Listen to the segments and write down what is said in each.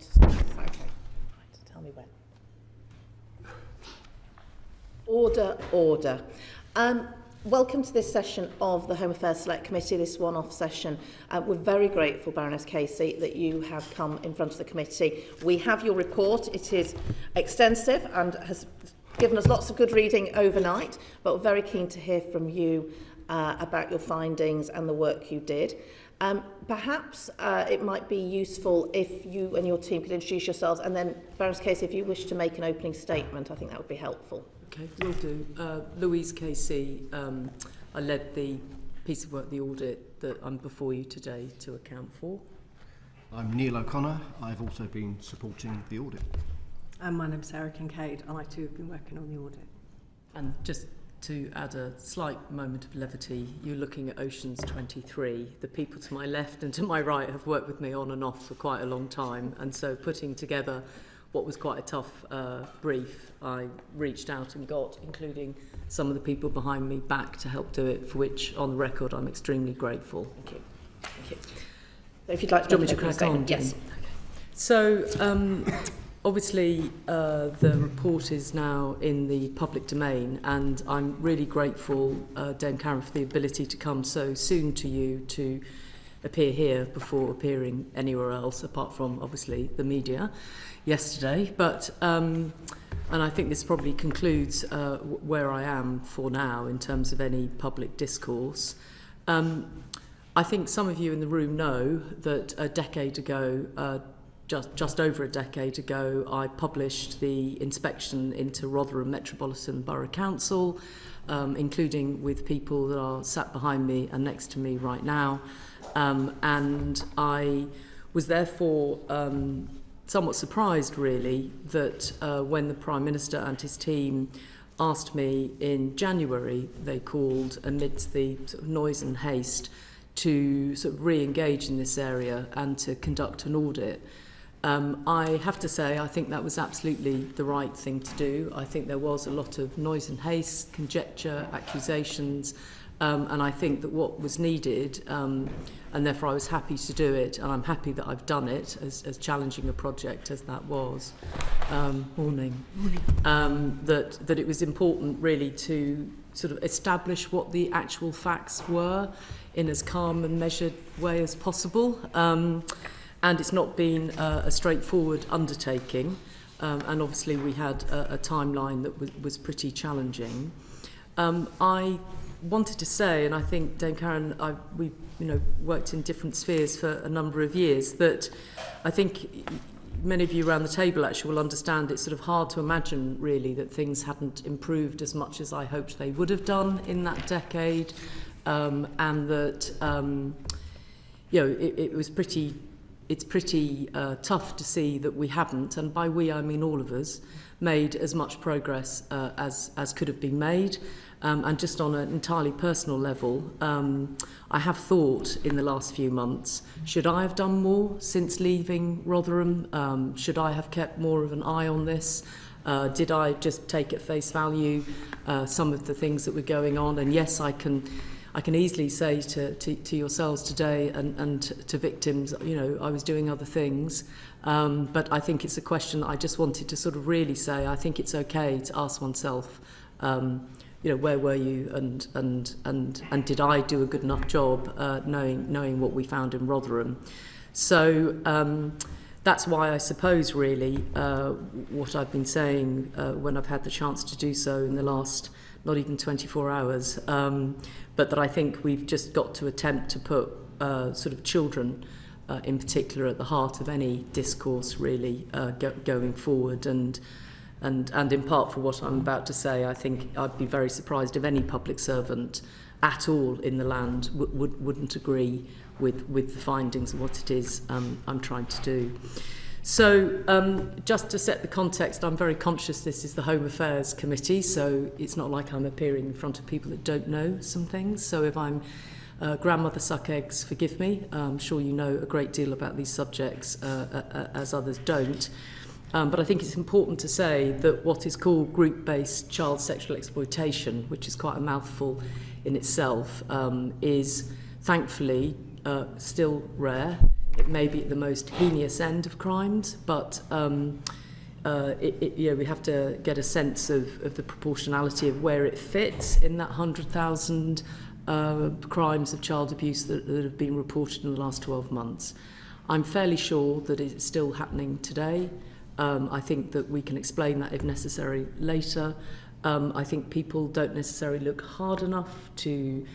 Okay. Right, tell me when. Order. Welcome to this session of the Home Affairs Select Committee, this one-off session. We're very grateful, Baroness Casey, that you have come in front of the committee. We have your report. It is extensive and has given us lots of good reading overnight, but we're very keen to hear from you about your findings and the work you did. Perhaps it might be useful if you and your team could introduce yourselves, and then, Baroness Casey, if you wish to make an opening statement, I think that would be helpful. Okay, will do. Louise Casey, I led the piece of work, the audit, that I'm before you today to account for. I'm Neil O'Connor. I've also been supporting the audit. And my name's Sarah Kincaid, and I too have been working on the audit. And just to add a slight moment of levity, you're looking at Oceans 23. The people to my left and to my right have worked with me on and off for quite a long time, and so putting together what was quite a tough brief, I reached out and got, including some of the people behind me, back to help do it, for which, on the record, I'm extremely grateful. Thank you. Thank you. So if you'd like to make an opening statement. Yes. Okay. So, obviously, the report is now in the public domain, and I'm really grateful, Dame Karen, for the ability to come so soon to you to appear here before appearing anywhere else, apart from, obviously, the media yesterday. But and I think this probably concludes where I am for now in terms of any public discourse. I think some of you in the room know that a decade ago, just over a decade ago, I published the inspection into Rotherham Metropolitan Borough Council, including with people that are sat behind me and next to me right now. And I was therefore somewhat surprised, really, that when the Prime Minister and his team asked me in January, they called amidst the sort of noise and haste to sort of re-engage in this area and to conduct an audit. I have to say, I think that was absolutely the right thing to do. I think there was a lot of noise and haste, conjecture, accusations, and I think that what was needed, and therefore I was happy to do it, and I'm happy that I've done it, as challenging a project as that was. That it was important really to sort of establish what the actual facts were in as calm and measured way as possible. And it's not been a straightforward undertaking, and obviously we had a timeline that was pretty challenging. I wanted to say, and I think Dame Karen, we've worked in different spheres for a number of years, that I think many of you around the table actually will understand it's sort of hard to imagine really that things hadn't improved as much as I hoped they would have done in that decade, and that it's pretty tough to see that we haven't, and by we I mean all of us, made as much progress as could have been made. And just on an entirely personal level, I have thought in the last few months, should I have done more since leaving Rotherham? Should I have kept more of an eye on this? Did I just take at face value some of the things that were going on? And yes, I can easily say to yourselves today and to victims, I was doing other things. But I think it's a question I just wanted to sort of really say, I think it's okay to ask oneself, where were you and did I do a good enough job knowing what we found in Rotherham? So that's why I suppose really what I've been saying when I've had the chance to do so in the last not even 24 hours, but that I think we've just got to attempt to put sort of children in particular at the heart of any discourse really going forward, and in part for what I'm about to say, I think I'd be very surprised if any public servant at all in the land wouldn't agree with the findings of what it is I'm trying to do. So just to set the context, I'm very conscious this is the Home Affairs Committee, so it's not like I'm appearing in front of people that don't know some things. So if I'm grandmother suck eggs, forgive me. I'm sure you know a great deal about these subjects as others don't. But I think it's important to say that what is called group-based child sexual exploitation, which is quite a mouthful in itself, is thankfully still rare. it may be at the most heinous end of crimes, but we have to get a sense of the proportionality of where it fits in that 100,000 crimes of child abuse that have been reported in the last 12 months. I'm fairly sure that it's still happening today. I think that we can explain that if necessary later. I think people don't necessarily look hard enough to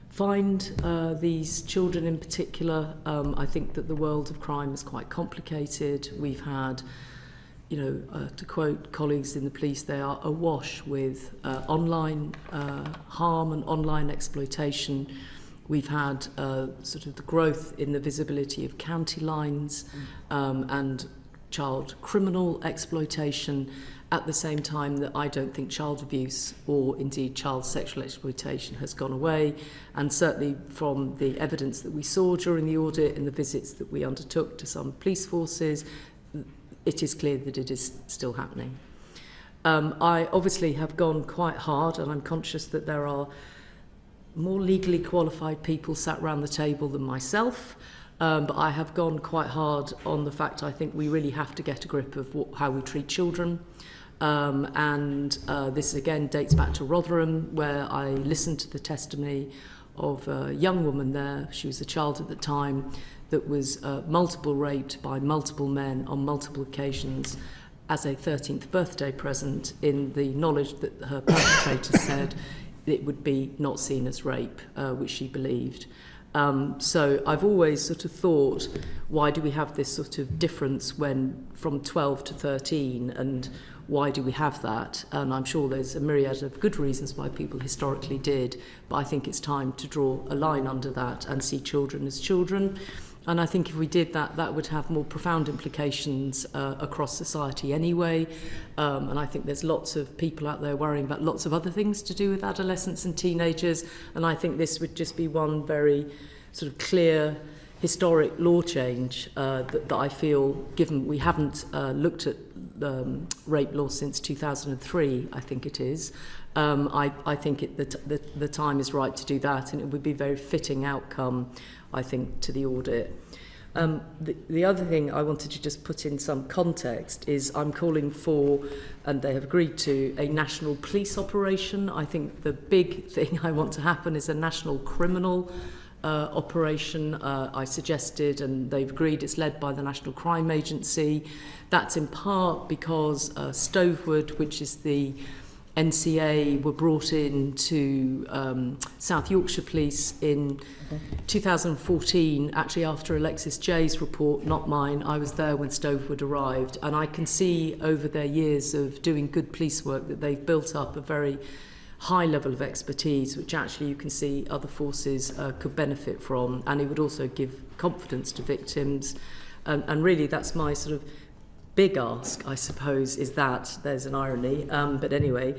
find these children in particular. I think that the world of crime is quite complicated. We've had, to quote colleagues in the police, they are awash with online harm and online exploitation. We've had sort of the growth in the visibility of county lines and child criminal exploitation, at the same time that I don't think child abuse or indeed child sexual exploitation has gone away. And certainly from the evidence that we saw during the audit and the visits that we undertook to some police forces, it is clear that it is still happening. I obviously have gone quite hard, and I'm conscious that there are more legally qualified people sat around the table than myself, but I have gone quite hard on the fact I think we really have to get a grip of how we treat children. This again dates back to Rotherham, where I listened to the testimony of a young woman there. She was a child at the time that was multiple raped by multiple men on multiple occasions as a 13th birthday present, in the knowledge that her perpetrator said it would be not seen as rape, which she believed. So I've always sort of thought, why do we have this sort of difference when from 12 to 13, and why do we have that? And I'm sure there's a myriad of good reasons why people historically did, but I think it's time to draw a line under that and see children as children. And I think if we did that, that would have more profound implications across society anyway. And I think there's lots of people out there worrying about lots of other things to do with adolescents and teenagers. And I think this would just be one very sort of clear historic law change that I feel, given we haven't looked at rape law since 2003, I think it is. I think the time is right to do that, and it would be a very fitting outcome, I think, to the audit. The other thing I wanted to just put in some context is I'm calling for, and they have agreed to, a national police operation. I think the big thing I want to happen is a national criminal operation. I suggested, and they've agreed, it's led by the National Crime Agency. That's in part because Stovewood, which is the NCA, were brought in to South Yorkshire Police in 2014, actually after Alexis Jay's report, not mine. I was there when Stovewood arrived, and I can see over their years of doing good police work that they've built up a very high level of expertise, which actually you can see other forces could benefit from, and it would also give confidence to victims. And really that's my sort of big ask, I suppose, is that there's an irony, but anyway.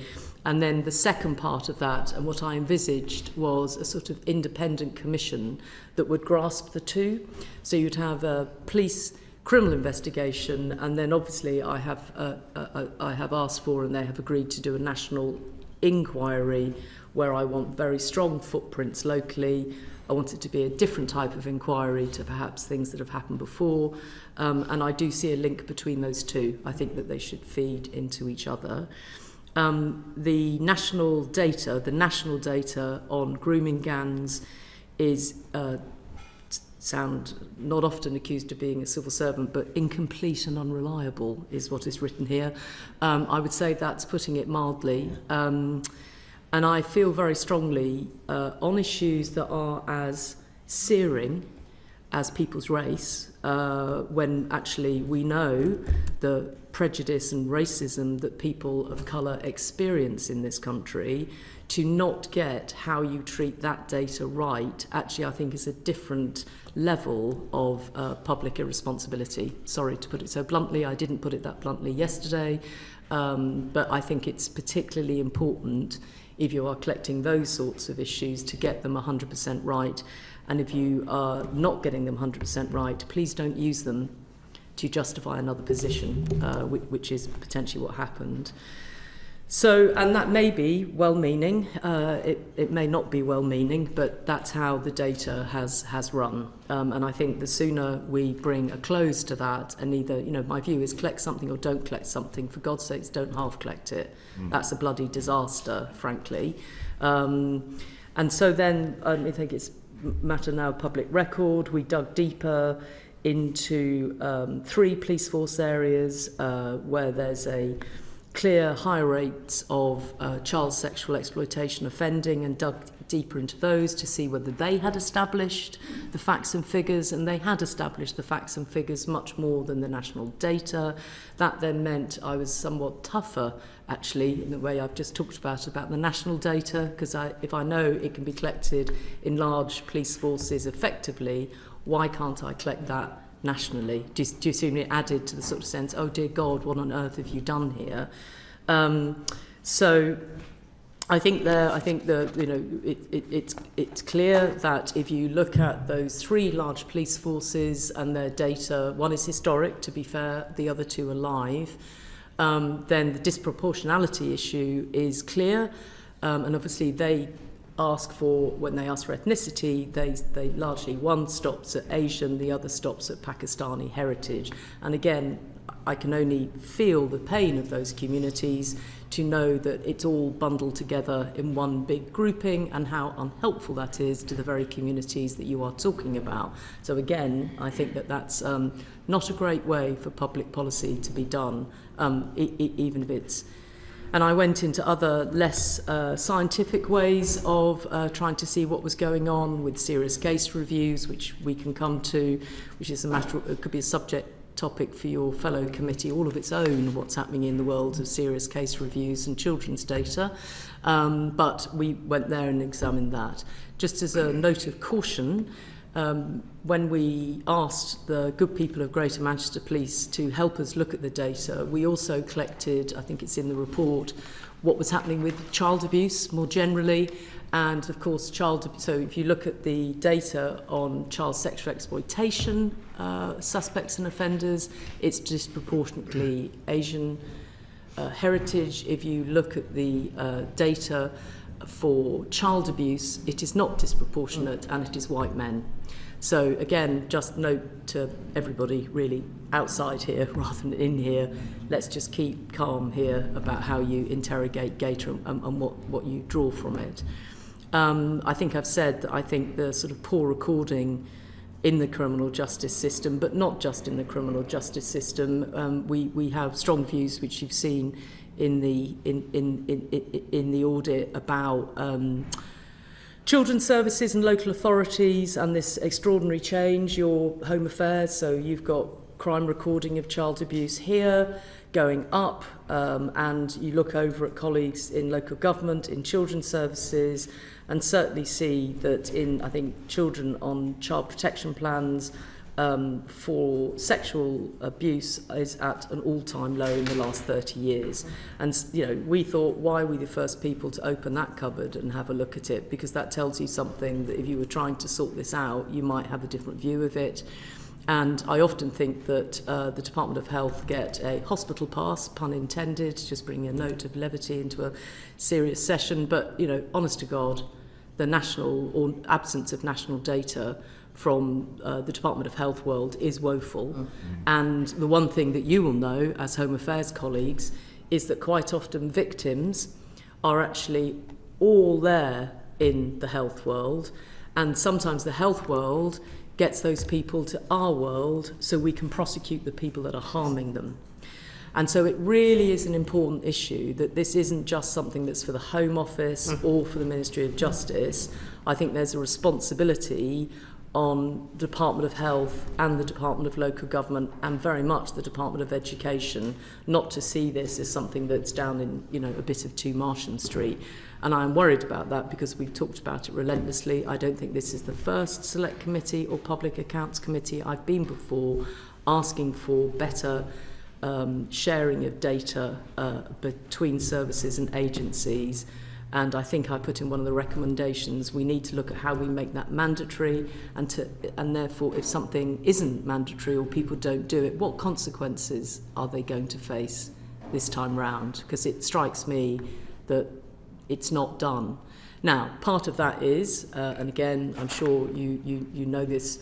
And then the second part of that, and what I envisaged, was a sort of independent commission that would grasp the two. So you'd have a police criminal investigation, and then obviously I have asked for, and they have agreed to do, a national inquiry where I want very strong footprints locally. I want it to be a different type of inquiry to perhaps things that have happened before. And I do see a link between those two. I think that they should feed into each other. The national data on grooming gangs is, sound not often accused of being a civil servant, but incomplete and unreliable is what is written here. I would say that's putting it mildly. And I feel very strongly on issues that are as searing as people's race, when actually we know the prejudice and racism that people of colour experience in this country, to not get how you treat that data right, actually I think is a different level of public irresponsibility. Sorry to put it so bluntly, I didn't put it that bluntly yesterday, but I think it's particularly important if you are collecting those sorts of issues to get them 100% right. And if you are not getting them 100% right, please don't use them to justify another position, which is potentially what happened. So, and that may be well-meaning, it may not be well-meaning, but that's how the data has run. And I think the sooner we bring a close to that, and either, my view is collect something or don't collect something. For God's sakes, don't half collect it. That's a bloody disaster, frankly. And so then, I think it's a matter now of public record. We dug deeper into 3 police force areas where there's a clear high rates of child sexual exploitation offending, and dug deeper into those to see whether they had established the facts and figures, and they had established the facts and figures much more than the national data. That then meant I was somewhat tougher, actually, in the way I've just talked about the national data, because if I know it can be collected in large police forces effectively, why can't I collect that nationally? Do you see me added to the sort of sense, oh dear God, what on earth have you done here? So I think it's clear that if you look at those 3 large police forces and their data, one is historic, to be fair, the other 2 are live, then the disproportionality issue is clear, and obviously when they ask for ethnicity, they largely, one stops at Asian, the other stops at Pakistani heritage. And again, I can only feel the pain of those communities to know that it's all bundled together in one big grouping, and how unhelpful that is to the very communities that you are talking about. So again, I think that's not a great way for public policy to be done, even if it's... And I went into other less scientific ways of trying to see what was going on with serious case reviews, which we can come to, which is it could be a subject topic for your fellow committee, all of its own, what's happening in the world of serious case reviews and children's data. But we went there and examined that. Just as a note of caution, when we asked the good people of Greater Manchester Police to help us look at the data, we also collected, I think it's in the report, what was happening with child abuse more generally. And of course, so if you look at the data on child sexual exploitation suspects and offenders, it's disproportionately Asian heritage. If you look at the data for child abuse, it is not disproportionate, and it is white men. So again, just note to everybody really outside here rather than in here, let's just keep calm here about how you interrogate data and what you draw from it. I think I've said that I think the sort of poor recording in the criminal justice system, but not just in the criminal justice system, we have strong views, which you've seen in the audit, about children's services and local authorities and this extraordinary change, your Home Affairs. So you've got crime recording of child abuse here going up, and you look over at colleagues in local government, in children's services, and certainly see that in, I think, children on child protection plans for sexual abuse is at an all-time low in the last 30 years. And, we thought, why were we the first people to open that cupboard and have a look at it? Because that tells you something that if you were trying to sort this out, you might have a different view of it. And I often think that the Department of Health get a hospital pass, pun intended, just bringing a note of levity into a serious session. But, honest to God, the national or absence of national data from the Department of Health world is woeful. Mm-hmm. And the one thing that you will know as Home Affairs colleagues is that quite often victims are actually all there in the health world, and sometimes the health world gets those people to our world so we can prosecute the people that are harming them. And so it really is an important issue that this isn't just something that's for the Home Office or for the Ministry of Justice. I think there's a responsibility on the Department of Health and the Department of Local Government, and very much the Department of Education, not to see this as something that's down in, a bit of 2 Martian Street. And I'm worried about that because we've talked about it relentlessly. I don't think this is the first Select Committee or Public Accounts Committee I've been before asking for better sharing of data between services and agencies. And I think I put in one of the recommendations, we need to look at how we make that mandatory, and therefore if something isn't mandatory or people don't do it, what consequences are they going to face? this time round, because it strikes me that it's not done. Now, part of that is, and again, I'm sure you know this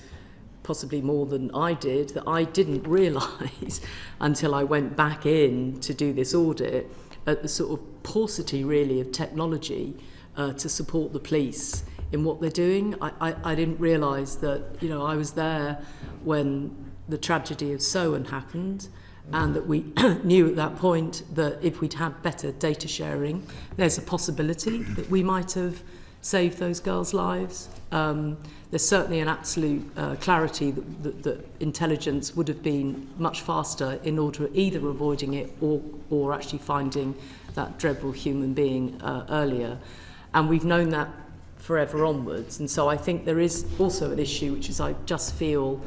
possibly more than I did, that I didn't realise until I went back in to do this audit at the sort of paucity really of technology to support the police in what they're doing. I didn't realise that, you know, I was there when the tragedy of Sohan happened, and that we knew at that point that if we'd had better data sharing, there's a possibility that we might have saved those girls' lives. There's certainly an absolute clarity that intelligence would have been much faster in order of either avoiding it or actually finding that dreadful human being earlier. And we've known that forever onwards. And so I think there is also an issue, which is I just feel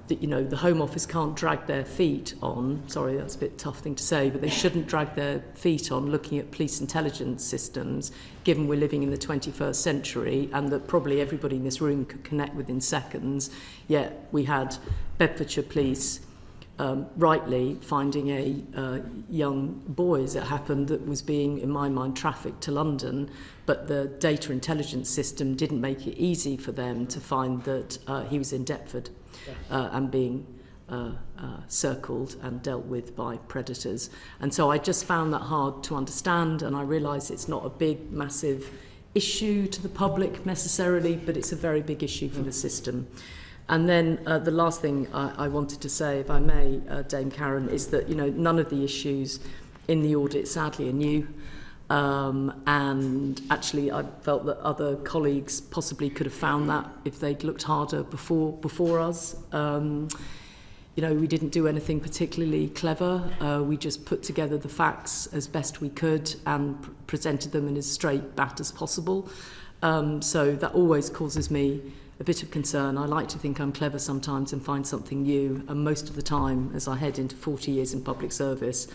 that, you know, the Home Office can't drag their feet on, sorry, that's a bit tough thing to say, but they shouldn't drag their feet on looking at police intelligence systems, given we're living in the 21st century and that probably everybody in this room could connect within seconds. Yet we had Bedfordshire Police rightly finding a young boy, as it happened, that was being, in my mind, trafficked to London, but the data intelligence system didn't make it easy for them to find that he was in Deptford and being circled and dealt with by predators. And so I just found that hard to understand, and I realise it's not a big, massive issue to the public necessarily, but it's a very big issue for the system. And then the last thing I wanted to say, if I may, Dame Karen, is that, you know, none of the issues in the audit, sadly, are new. And actually, I felt that other colleagues possibly could have found that if they'd looked harder before us. You know, we didn't do anything particularly clever. We just put together the facts as best we could and presented them in as straight bat as possible. So that always causes me a bit of concern. I like to think I'm clever sometimes and find something new, and most of the time, as I head into 40 years in public service,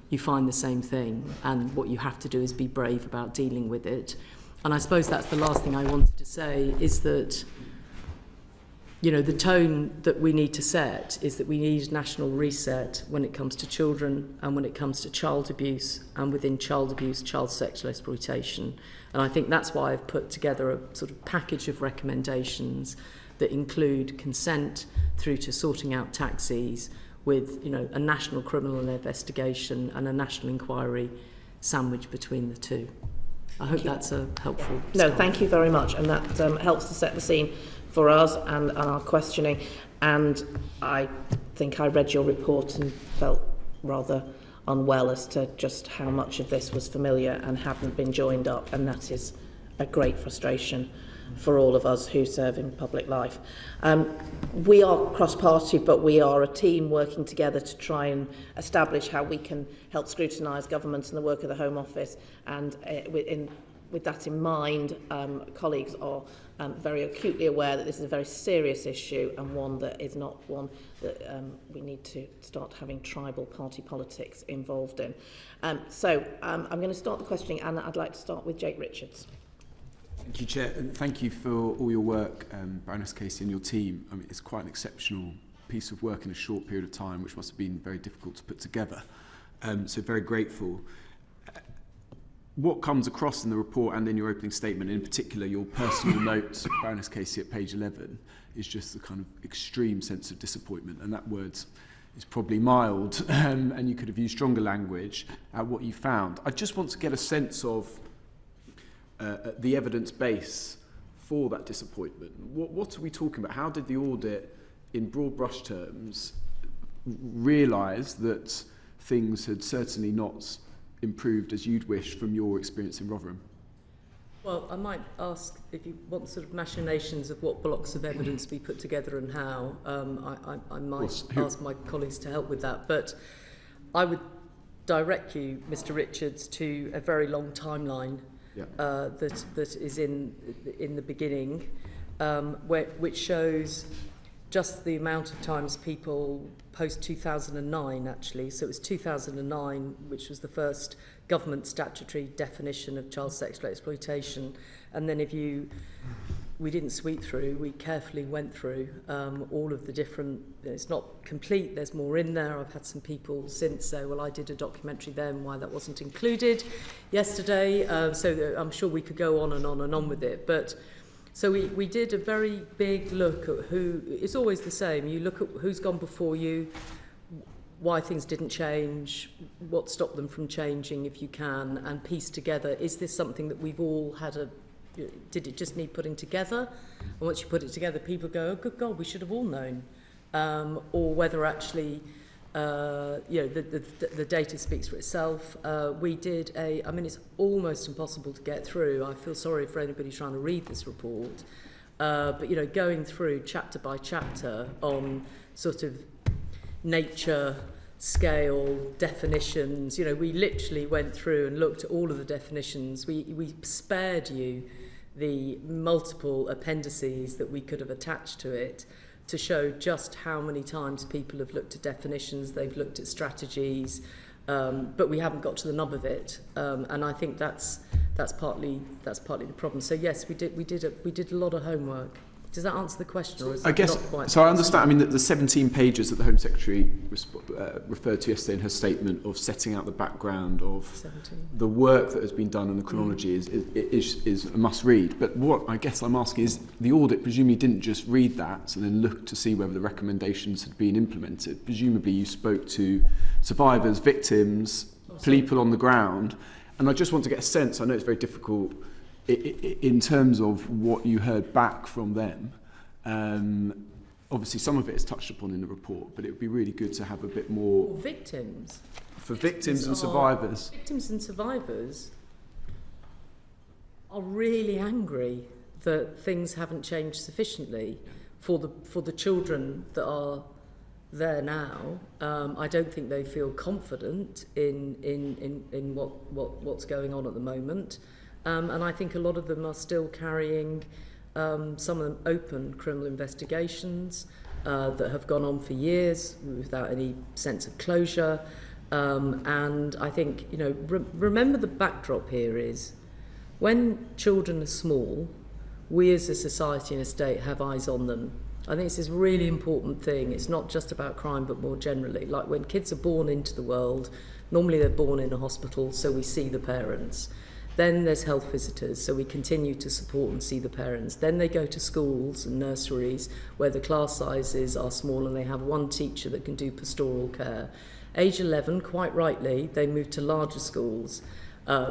you find the same thing, and what you have to do is be brave about dealing with it. And I suppose that's the last thing I wanted to say, is that, you know, the tone that we need to set is that we need national reset when it comes to children and when it comes to child abuse, and within child abuse, child sexual exploitation. And I think that's why I've put together a sort of package of recommendations that include consent through to sorting out taxis, with, you know, a national criminal investigation and a national inquiry sandwiched between the two. I hope that's a helpful start. No, thank you very much, and that helps to set the scene for us and our questioning. And I think I read your report and felt rather unwell as to just how much of this was familiar and hadn't been joined up, and that is a great frustration for all of us who serve in public life. We are cross-party, but we are a team working together to try and establish how we can help scrutinise government and the work of the Home Office. And with that in mind, colleagues are very acutely aware that this is a very serious issue, and one that is not one that we need to start having tribal party politics involved in. So I'm going to start the questioning, and I'd like to start with Jake Richards. Thank you, Chair, and thank you for all your work, Baroness Casey and your team. I mean, it's quite an exceptional piece of work in a short period of time, which must have been very difficult to put together. So very grateful. What comes across in the report and in your opening statement, in particular your personal note, Baroness Casey, at page 11, is just the kind of extreme sense of disappointment, and that word is probably mild, and you could have used stronger language at what you found. I just want to get a sense of the evidence base for that disappointment. What are we talking about? How did the audit, in broad brush terms, realise that things had certainly not improved as you'd wish from your experience in Rotherham? Well, I might ask if you want sort of machinations of what blocks of evidence we put together and how. I might ask my colleagues to help with that. But I would direct you, Mr. Richards, to a very long timeline that is in the beginning, which shows just the amount of times people post 2009 actually. So it was 2009, which was the first government statutory definition of child sexual exploitation. And then if you we didn't sweep through, we carefully went through all of the different, it's not complete, there's more in there. I've had some people since say, well, I did a documentary then, why that wasn't included yesterday. So I'm sure we could go on and on and on with it. But so we did a very big look at who, it's always the same. You look at who's gone before you, why things didn't change, what stopped them from changing if you can, and piece together, is this something that we've all had did it just need putting together? And once you put it together, people go, oh, good God, we should have all known. Or whether actually, the data speaks for itself. We did I mean, it's almost impossible to get through. I feel sorry for anybody trying to read this report. But, going through chapter by chapter on sort of nature, scale, definitions, we literally went through and looked at all of the definitions. We spared you the multiple appendices that we could have attached to it to show just how many times people have looked at definitions, they've looked at strategies, but we haven't got to the nub of it. And I think that's partly the problem. So yes, we did a lot of homework. Does that answer the question? Or is I guess, not quite so I understand, I mean, the 17 pages that the Home Secretary referred to yesterday in her statement of setting out the background of 17. The work that has been done and the chronology is a must read. But what I guess I'm asking is, the audit presumably didn't just read that and then look to see whether the recommendations had been implemented. Presumably you spoke to survivors, victims, people on the ground, and I just want to get a sense, I know it's very difficult, in terms of what you heard back from them. Obviously some of it is touched upon in the report, but it would be really good to have a bit more... Or victims. For victims and survivors. Victims and survivors are really angry that things haven't changed sufficiently for the children that are there now. I don't think they feel confident in what's going on at the moment. And I think a lot of them are still carrying some of them open criminal investigations that have gone on for years without any sense of closure. And I think, remember the backdrop here is when children are small, we as a society and a state have eyes on them. I think it's this really important thing. It's not just about crime, but more generally. Like when kids are born into the world, normally they're born in a hospital, so we see the parents. Then there's health visitors, so we continue to support and see the parents. Then they go to schools and nurseries where the class sizes are small and they have one teacher that can do pastoral care. Age 11, quite rightly, they move to larger schools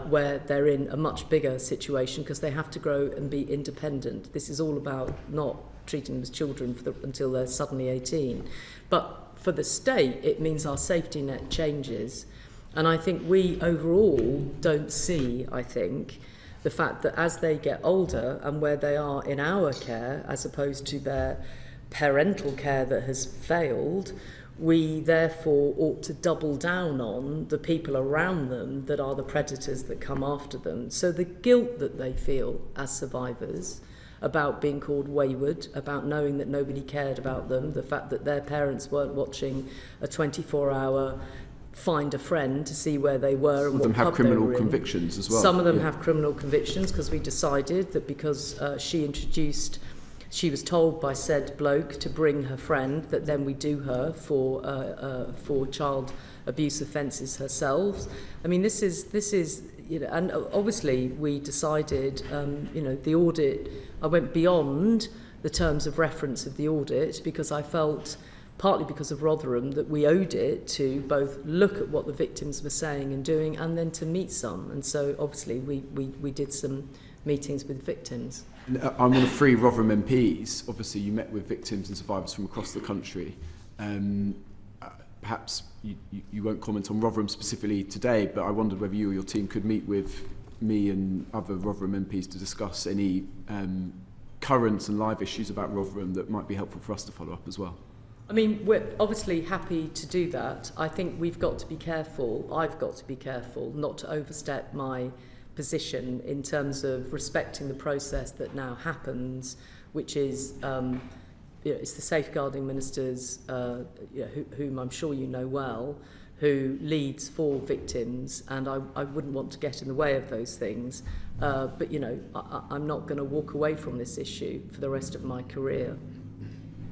where they're in a much bigger situation because they have to grow and be independent. This is all about not treating them as children until they're suddenly 18. But for the state, it means our safety net changes. And I think we overall don't see, the fact that as they get older and where they are in our care, as opposed to their parental care that has failed, we therefore ought to double down on the people around them that are the predators that come after them. So the guilt that they feel as survivors about being called wayward, about knowing that nobody cared about them, the fact that their parents weren't watching a 24-hour find a friend to see where they were. Some of them have criminal convictions as well. Some of them have criminal convictions because we decided that because she was told by said bloke to bring her friend, that then we do her for child abuse offences herself. I mean, this is and obviously we decided, the audit, I went beyond the terms of reference of the audit because I felt, partly because of Rotherham, that we owed it to both look at what the victims were saying and doing and then to meet some. And so obviously we did some meetings with victims. I'm one of 3 Rotherham MPs. Obviously you met with victims and survivors from across the country. Perhaps you won't comment on Rotherham specifically today, but I wondered whether you or your team could meet with me and other Rotherham MPs to discuss any current and live issues about Rotherham that might be helpful for us to follow up as well. I mean, we're obviously happy to do that. I think we've got to be careful, I've got to be careful not to overstep my position in terms of respecting the process that now happens, which is, it's the safeguarding ministers, whom I'm sure you know well, who leads for victims, and I wouldn't want to get in the way of those things. But, you know, I'm not going to walk away from this issue for the rest of my career.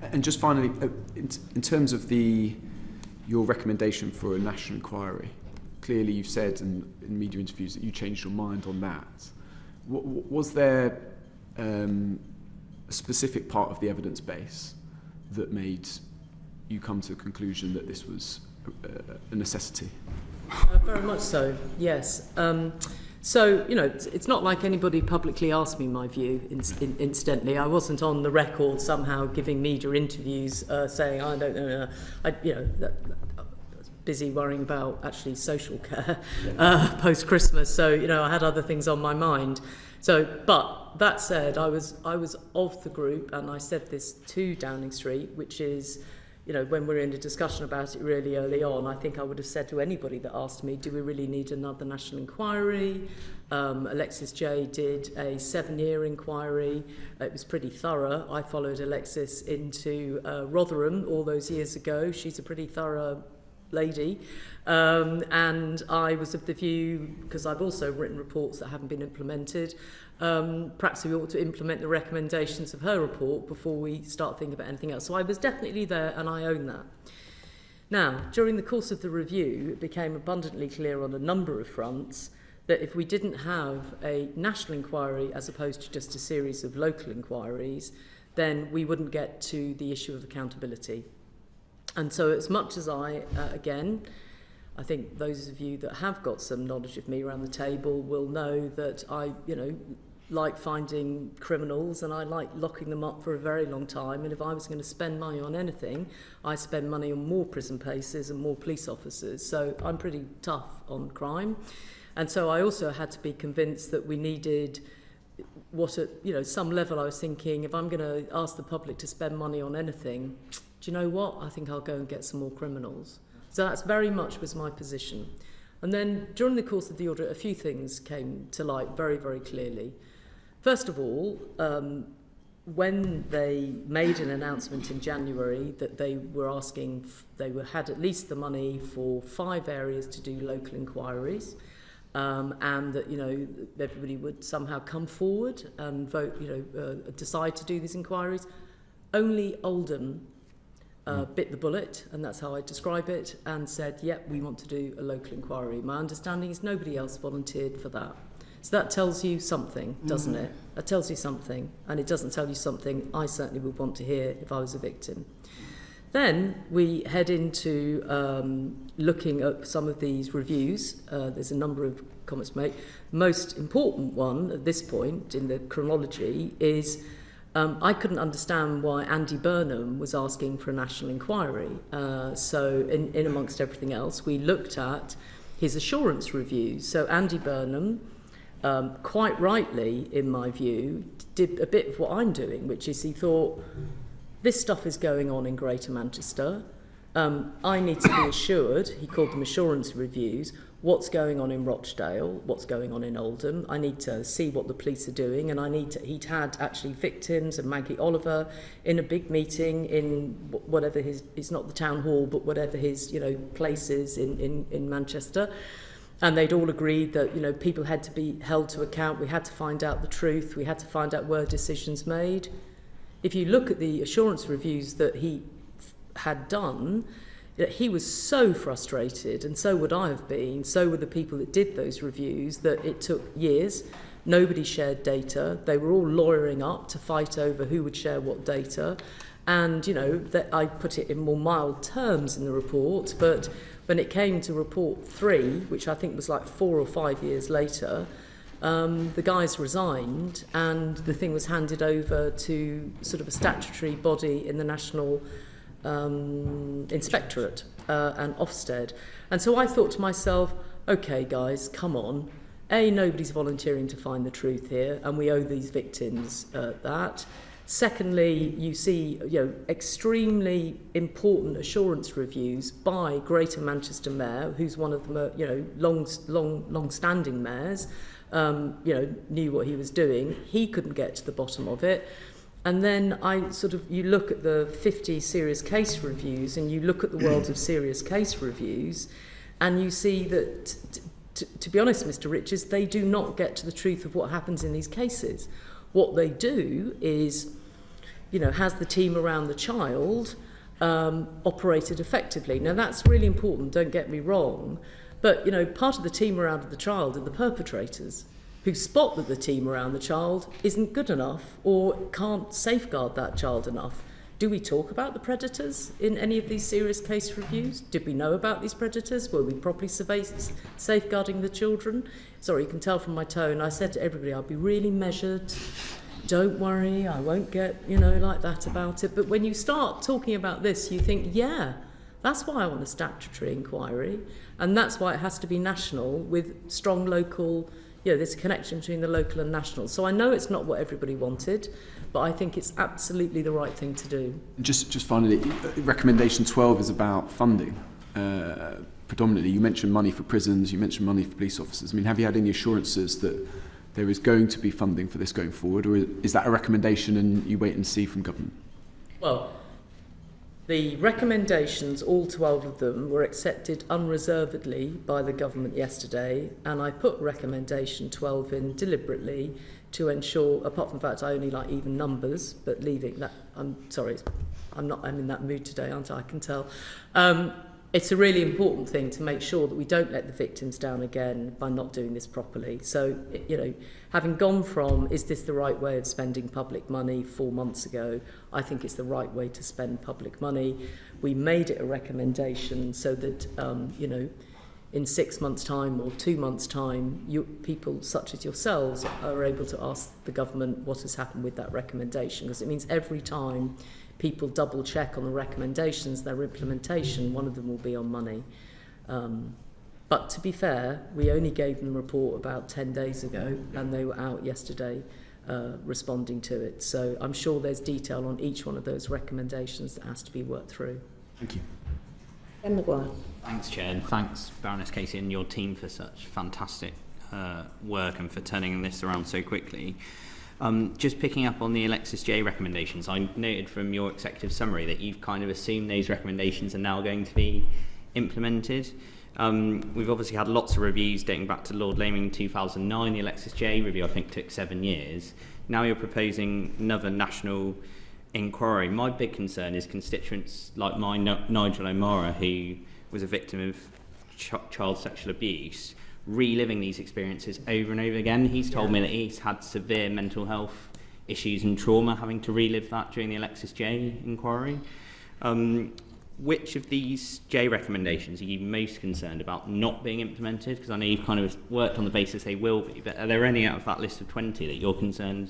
And just finally, in terms of your recommendation for a national inquiry, clearly you've said in media interviews that you changed your mind on that. Was there a specific part of the evidence base that made you come to the conclusion that this was a necessity? Very much so, yes. So, you know, it's not like anybody publicly asked me my view, incidentally. I wasn't on the record somehow giving media interviews saying, I don't know, I was busy worrying about actually social care post-Christmas. So, you know, I had other things on my mind. So, but that said, I was of the group, and I said this to Downing Street, which is, you know, when we were in a discussion about it really early on, I think I would have said to anybody that asked me, do we really need another national inquiry? Alexis J did a 7-year inquiry. It was pretty thorough. I followed Alexis into Rotherham all those years ago. She's a pretty thorough lady. And I was of the view, because I've also written reports that haven't been implemented, perhaps we ought to implement the recommendations of her report before we start thinking about anything else. So I was definitely there, and I own that. Now, during the course of the review, it became abundantly clear on a number of fronts that if we didn't have a national inquiry as opposed to just a series of local inquiries, then we wouldn't get to the issue of accountability. And so as much as I think those of you that have got some knowledge of me around the table will know that I, you know, like finding criminals, and I like locking them up for a very long time. And if I was going to spend money on anything, I spend money on more prison places and more police officers. So I'm pretty tough on crime. And so I also had to be convinced that we needed what at, you know, some level I was thinking, if I'm going to ask the public to spend money on anything, do you know what? I think I'll go and get some more criminals. So that's very much was my position. And then during the course of the audit, a few things came to light very, very clearly. First of all, when they made an announcement in January that they were asking, had at least the money for 5 areas to do local inquiries, and that, you know, everybody would somehow come forward and vote, you know, decide to do these inquiries, only Oldham bit the bullet, and that's how I describe it, and said, yep, we want to do a local inquiry. My understanding is nobody else volunteered for that. So that tells you something, doesn't it? That tells you something, and it doesn't tell you something I certainly would want to hear if I was a victim. Then we head into looking at some of these reviews. There's a number of comments to make. The most important one at this point in the chronology is I couldn't understand why Andy Burnham was asking for a national inquiry. So in amongst everything else, we looked at his assurance reviews. So Andy Burnham, quite rightly, in my view, did a bit of what I'm doing, which is he thought, this stuff is going on in Greater Manchester. I need to be assured, he called them assurance reviews, what's going on in Rochdale, what's going on in Oldham. I need to see what the police are doing, and he'd had actually victims and Maggie Oliver in a big meeting in whatever it's not the town hall, but whatever his, you know, place is in Manchester. And they'd all agreed that, you know, people had to be held to account. We had to find out the truth. We had to find out were decisions made. If you look at the assurance reviews that he had done, he was so frustrated, and so would I have been, so were the people that did those reviews, that it took years. Nobody shared data. They were all lawyering up to fight over who would share what data. And, you know, that I put it in more mild terms in the report, but when it came to report 3, which I think was like 4 or 5 years later, the guys resigned, and the thing was handed over to sort of a statutory body in the National Inspectorate and Ofsted. And so I thought to myself, okay, guys, come on. Nobody's volunteering to find the truth here, and we owe these victims that. Secondly, you see, you know, extremely important assurance reviews by Greater Manchester Mayor, who's one of the, you know, long-standing mayors, you know, knew what he was doing. He couldn't get to the bottom of it. And then you look at the 50 serious case reviews, and you look at the world of serious case reviews, And you see that, to be honest, Mr. Richards, they do not get to the truth of what happens in these cases. What they do is, has the team around the child operated effectively? Now, that's really important, don't get me wrong, but, part of the team around the child are the perpetrators who spot that the team around the child isn't good enough or can't safeguard that child enough. Do we talk about the predators in any of these serious case reviews? Did we know about these predators? Were we properly safeguarding the children? Sorry, you can tell from my tone. I said to everybody, I'll be really measured. Don't worry, I won't get, like that about it. But when you start talking about this, you think, yeah, that's why I want a statutory inquiry. And that's why it has to be national with strong local, there's a connection between the local and national. So I know it's not what everybody wanted, but I think it's absolutely the right thing to do. Just finally, recommendation 12 is about funding. Predominantly, you mentioned money for prisons, you mentioned money for police officers. I mean, have you had any assurances that there is going to be funding for this going forward, or is that a recommendation and you wait and see from government? Well, the recommendations, all 12 of them, were accepted unreservedly by the government yesterday, and I put recommendation 12 in deliberately to ensure, apart from the fact I only like even numbers, but leaving that, I'm sorry, I'm in that mood today, aren't I? I can tell. It's a really important thing to make sure that we don't let the victims down again by not doing this properly. So, having gone from, is this the right way of spending public money 4 months ago, I think it's the right way to spend public money. We made it a recommendation so that, in 6 months' time or 2 months' time, people such as yourselves are able to ask the government what has happened with that recommendation, because it means every time people double check on the recommendations, their implementation, one of them will be on money. But to be fair, we only gave them a report about 10 days ago, and they were out yesterday responding to it. So I'm sure there's detail on each one of those recommendations that has to be worked through. Thank you. Ben Maguire. Thanks, Chair, and thanks, Baroness Casey, and your team for such fantastic work and for turning this around so quickly. Just picking up on the Alexis J recommendations, I noted from your executive summary that you've kind of assumed those recommendations are now going to be implemented. We've obviously had lots of reviews dating back to Lord Laming in 2009. The Alexis J review, I think, took 7 years. Now you're proposing another national inquiry. My big concern is constituents like mine, Nigel O'Mara, who was a victim of child sexual abuse, reliving these experiences over and over again. He's told me that he's had severe mental health issues and trauma having to relive that during the Alexis J inquiry. Which of these J recommendations are you most concerned about not being implemented? Because I know you've kind of worked on the basis they will be, but are there any out of that list of 20 that you're concerned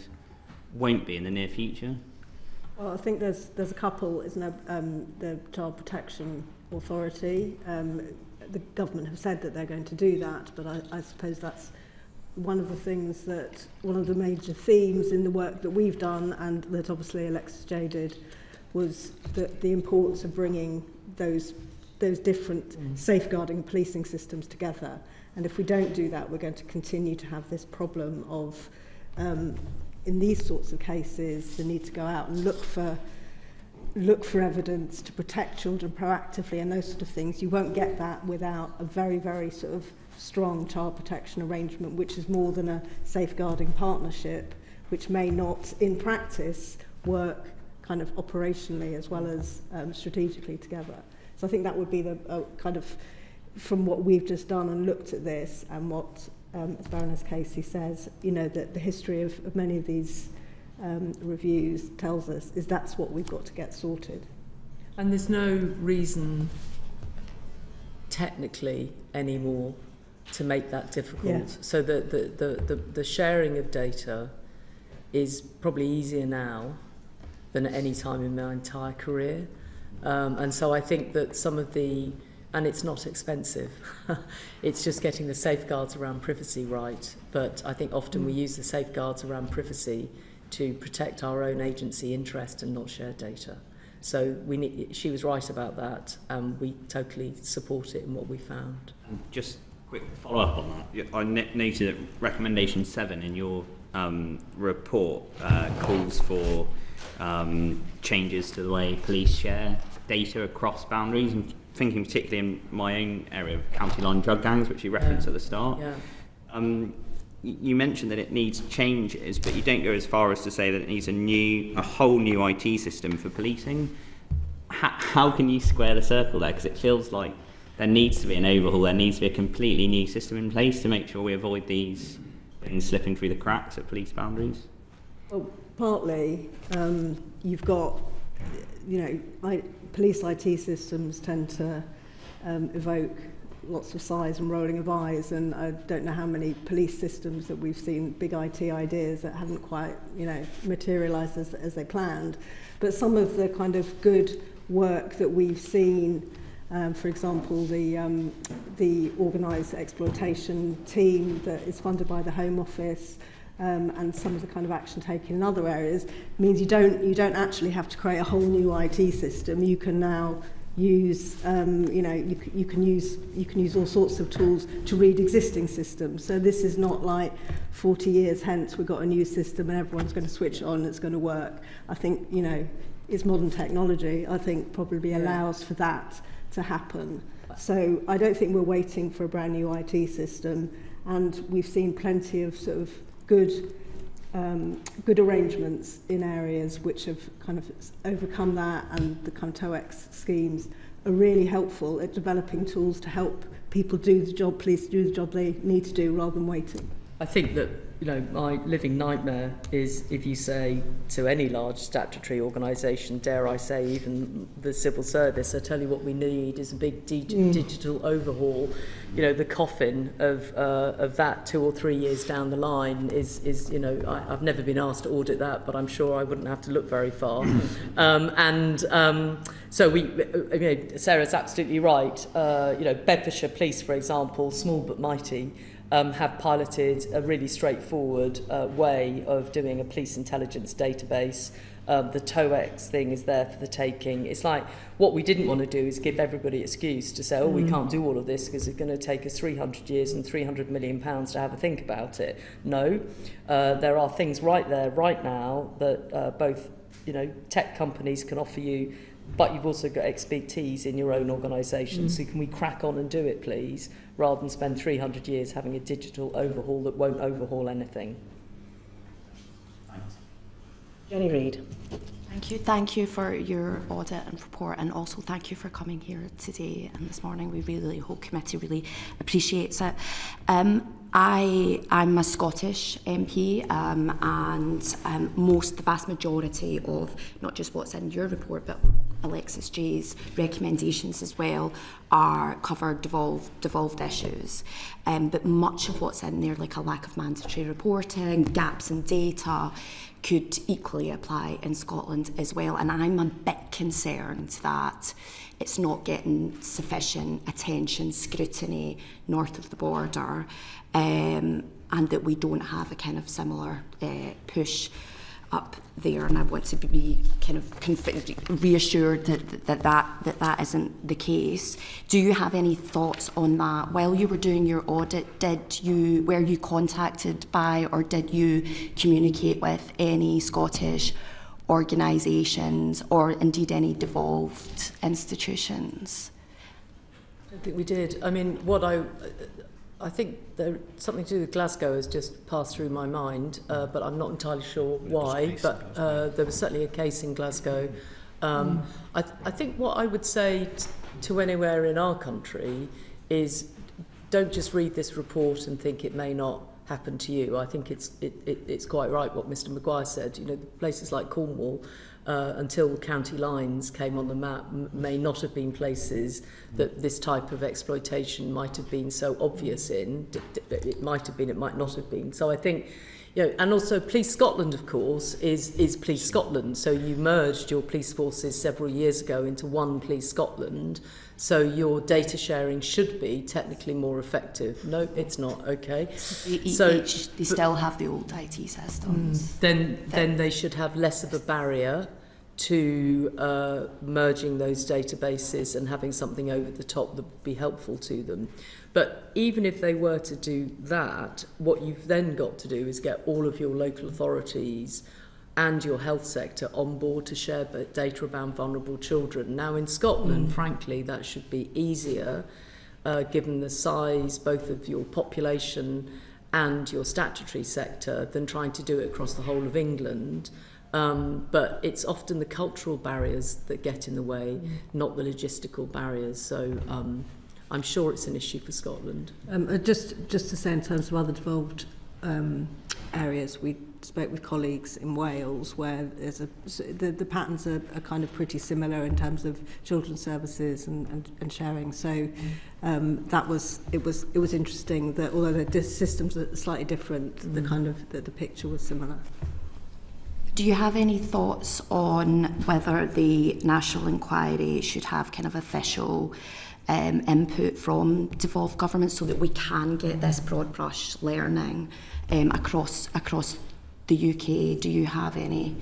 won't be in the near future? Well, I think there's a couple, isn't there? The Child Protection Authority. The government have said that they're going to do that, but I suppose that's one of the things that, one of the major themes in the work that we've done, and that obviously Alexis J did, was the importance of bringing those different safeguarding policing systems together. And if we don't do that, we're going to continue to have this problem of, in these sorts of cases, the need to go out and look for evidence to protect children proactively and those sort of things. You won't get that without a very, very sort of strong child protection arrangement, which is more than a safeguarding partnership, which may not, in practice, work kind of operationally as well as strategically together. So I think that would be the kind of, from what we've just done and looked at this, and what, as Baroness Casey says, that the history of many of these reviews tells us is that's what we've got to get sorted. And there's no reason technically anymore to make that difficult. Yeah. So the sharing of data is probably easier now than at any time in my entire career. And so I think that some of the, and it's not expensive, it's just getting the safeguards around privacy right. But I think often we use the safeguards around privacy to protect our own agency interest and not share data. So she was right about that, and we totally support it in what we found. Just quick follow-up on that. I noted that recommendation 7 in your report calls for changes to the way police share data across boundaries. I'm thinking particularly in my own area of county line drug gangs, which you referenced at the start. You mentioned that it needs changes, but you don't go as far as to say that it needs a whole new IT system for policing. How can you square the circle there? Because it feels like there needs to be an overhaul, there needs to be a completely new system in place to make sure we avoid these things slipping through the cracks at police boundaries. Well, partly, you've got, police IT systems tend to evoke lots of sighs and rolling of eyes, and I don't know how many police systems that we've seen, big IT ideas that haven't quite, materialised as they planned. But some of the kind of good work that we've seen, for example, the organised exploitation team that is funded by the Home Office, and some of the kind of action taken in other areas, means you don't actually have to create a whole new IT system. You can now use, you can use all sorts of tools to read existing systems. So this is not like 40 years hence we've got a new system and everyone's going to switch it on and it's going to work. I think, it's modern technology, I think probably allows for that to happen. So I don't think we're waiting for a brand new IT system, and we've seen plenty of sort of good arrangements in areas which have kind of overcome that, and the kind of TOEX schemes are really helpful at developing tools to help people do the job, police do the job they need to do rather than waiting. I think that, my living nightmare is if you say to any large statutory organisation, dare I say even the civil service, I tell you what we need is a big digital overhaul. The coffin of that 2 or 3 years down the line is I've never been asked to audit that, but I'm sure I wouldn't have to look very far. So Sarah's absolutely right. Bedfordshire Police, for example, small but mighty, have piloted a really straightforward way of doing a police intelligence database. The TOEX thing is there for the taking. It's like what we didn't want to do is give everybody an excuse to say, we can't do all of this because it's going to take us 300 years and £300 million to have a think about it. No, there are things right there, right now, that both tech companies can offer you, but you've also got expertise in your own organisation. So can we crack on and do it, please, rather than spend 300 years having a digital overhaul that won't overhaul anything? Thanks. Jenny Reid. Thank you for your audit and report, and also thank you for coming here today and this morning. We really, the whole committee really appreciates it. I'm a Scottish MP, and the vast majority of not just what's in your report, but Alexis J's recommendations as well cover devolved issues. But much of what's in there, like a lack of mandatory reporting, gaps in data, could equally apply in Scotland as well. And I'm a bit concerned that it's not getting sufficient attention, scrutiny north of the border, and that we don't have a kind of similar push up there. And I want to be kind of reassured that isn't the case. Do you have any thoughts on that? While you were doing your audit, were you contacted by, or did you communicate with any Scottish organisations or indeed any devolved institutions? I don't think we did. I mean, I think something to do with Glasgow has just passed through my mind, but I'm not entirely sure why. But there was certainly a case in Glasgow. I think what I would say to anywhere in our country is, don't just read this report and think it may not happen to you. I think it's quite right what Mr Maguire said. Places like Cornwall, until county lines came on the map, may not have been places that this type of exploitation might have been so obvious in. It might have been, it might not have been. So I think, and also Police Scotland, of course, is Police Scotland. So you merged your police forces several years ago into one Police Scotland. So your data sharing should be technically more effective. No, it's not. Okay. They still have the old IT systems. Then they should have less of a barrier to merging those databases and having something over the top that would be helpful to them. But even if they were to do that, what you've then got to do is get all of your local authorities and your health sector on board to share data about vulnerable children. Now in Scotland, frankly, that should be easier, given the size both of your population and your statutory sector, than trying to do it across the whole of England. But it's often the cultural barriers that get in the way, not the logistical barriers. So I'm sure it's an issue for Scotland. Just to say, in terms of other devolved areas, we spoke with colleagues in Wales where there's the patterns are kind of pretty similar in terms of children's services and sharing. So it was interesting that although the systems are slightly different, the picture was similar. Do you have any thoughts on whether the National Inquiry should have kind of official input from devolved governments so that we can get this broad brush learning across the UK? Do you have any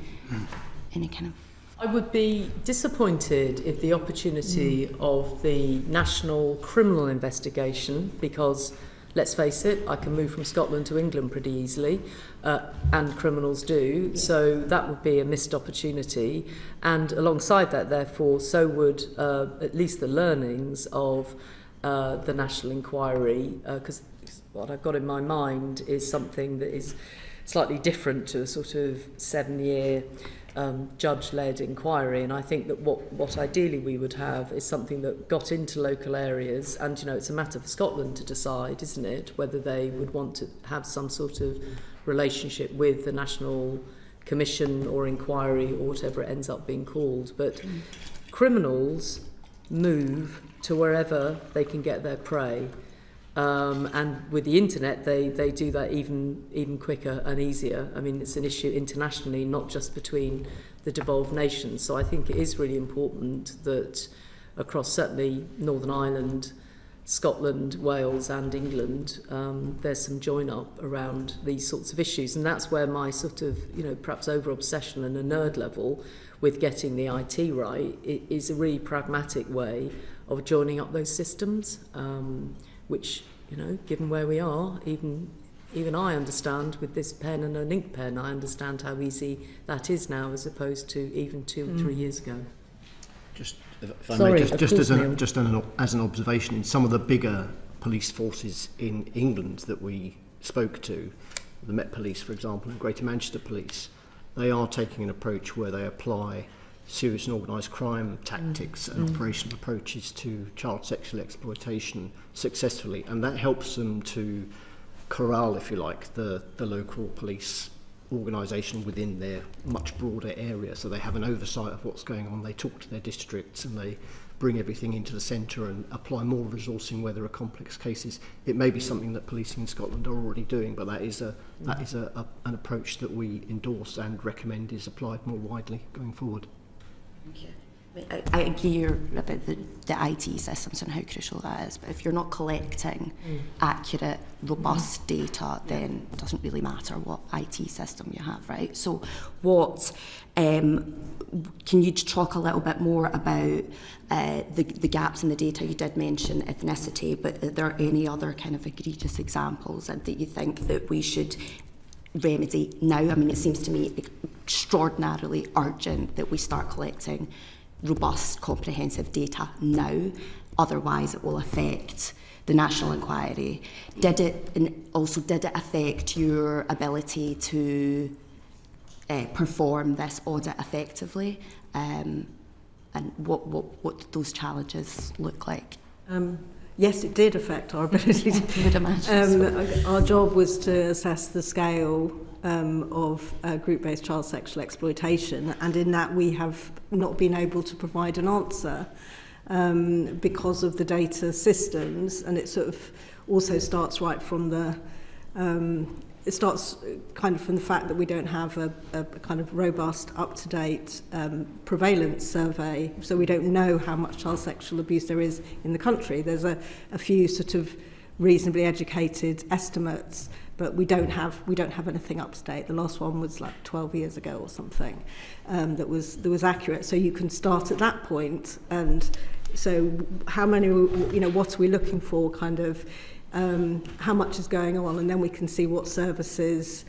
kind of... I would be disappointed if the opportunity of the national criminal investigation, because let's face it, I can move from Scotland to England pretty easily, and criminals do, so that would be a missed opportunity. And alongside that, therefore, so would at least the learnings of the National Inquiry, because what I've got in my mind is something that is slightly different to a sort of 7-year judge-led inquiry, and I think that what ideally we would have is something that got into local areas, and it's a matter for Scotland to decide, isn't it, whether they would want to have some sort of relationship with the National Commission or Inquiry or whatever it ends up being called. But criminals move to wherever they can get their prey. And with the internet, they do that even quicker and easier. I mean, it's an issue internationally, not just between the devolved nations. So I think it is really important that across certainly Northern Ireland, Scotland, Wales and England, there's some join up around these sorts of issues. And that's where my sort of, perhaps over-obsession and a nerd level with getting the IT right is a really pragmatic way of joining up those systems. Which, given where we are, even I understand with this pen and an ink pen, I understand how easy that is now as opposed to even 2 or 3 years ago. Just, if I may, just as an observation, in some of the bigger police forces in England that we spoke to, the Met Police, for example, and Greater Manchester Police, they are taking an approach where they apply serious and organised crime tactics and operational approaches to child sexual exploitation successfully, and that helps them to corral, if you like, the local police organisation within their much broader area, so they have an oversight of what's going on. They talk to their districts and they bring everything into the centre and apply more resourcing where there are complex cases. It may be something that policing in Scotland are already doing, but that is an approach that we endorse and recommend is applied more widely going forward. Okay. I agree about the IT systems and how crucial that is, but if you're not collecting accurate, robust data, then it doesn't really matter what IT system you have, right? So can you talk a little bit more about the gaps in the data? You did mention ethnicity, but are there any other kind of egregious examples that you think that we should remedy now? I mean, it seems to me extraordinarily urgent that we start collecting robust, comprehensive data now, otherwise it will affect the National Inquiry. Did it affect your ability to perform this audit effectively? And what those challenges look like? Yes, it did affect our ability to... I would imagine. Our job was to assess the scale of group-based child sexual exploitation, and in that we have not been able to provide an answer because of the data systems, and it sort of also starts right from the it starts kind of from the fact that we don't have a kind of robust, up-to-date prevalence survey, so we don't know how much child sexual abuse there is in the country. There's a few sort of reasonably educated estimates, but we don't have anything up to date. The last one was like 12 years ago or something that was accurate. So you can start at that point, and so how many, what are we looking for, kind of how much is going on, and then we can see what services,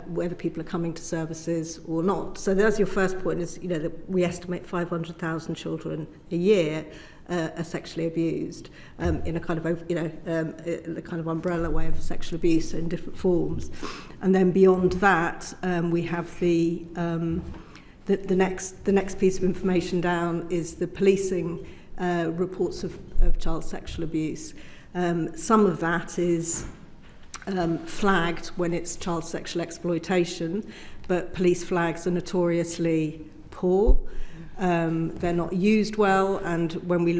whether people are coming to services or not. So that's your first point, is that we estimate 500,000 children a year are sexually abused in a kind of the kind of umbrella way of sexual abuse in different forms. And then beyond that, we have the next piece of information down is the policing reports of child sexual abuse. Some of that is flagged when it's child sexual exploitation, but police flags are notoriously poor. They're not used well, and when we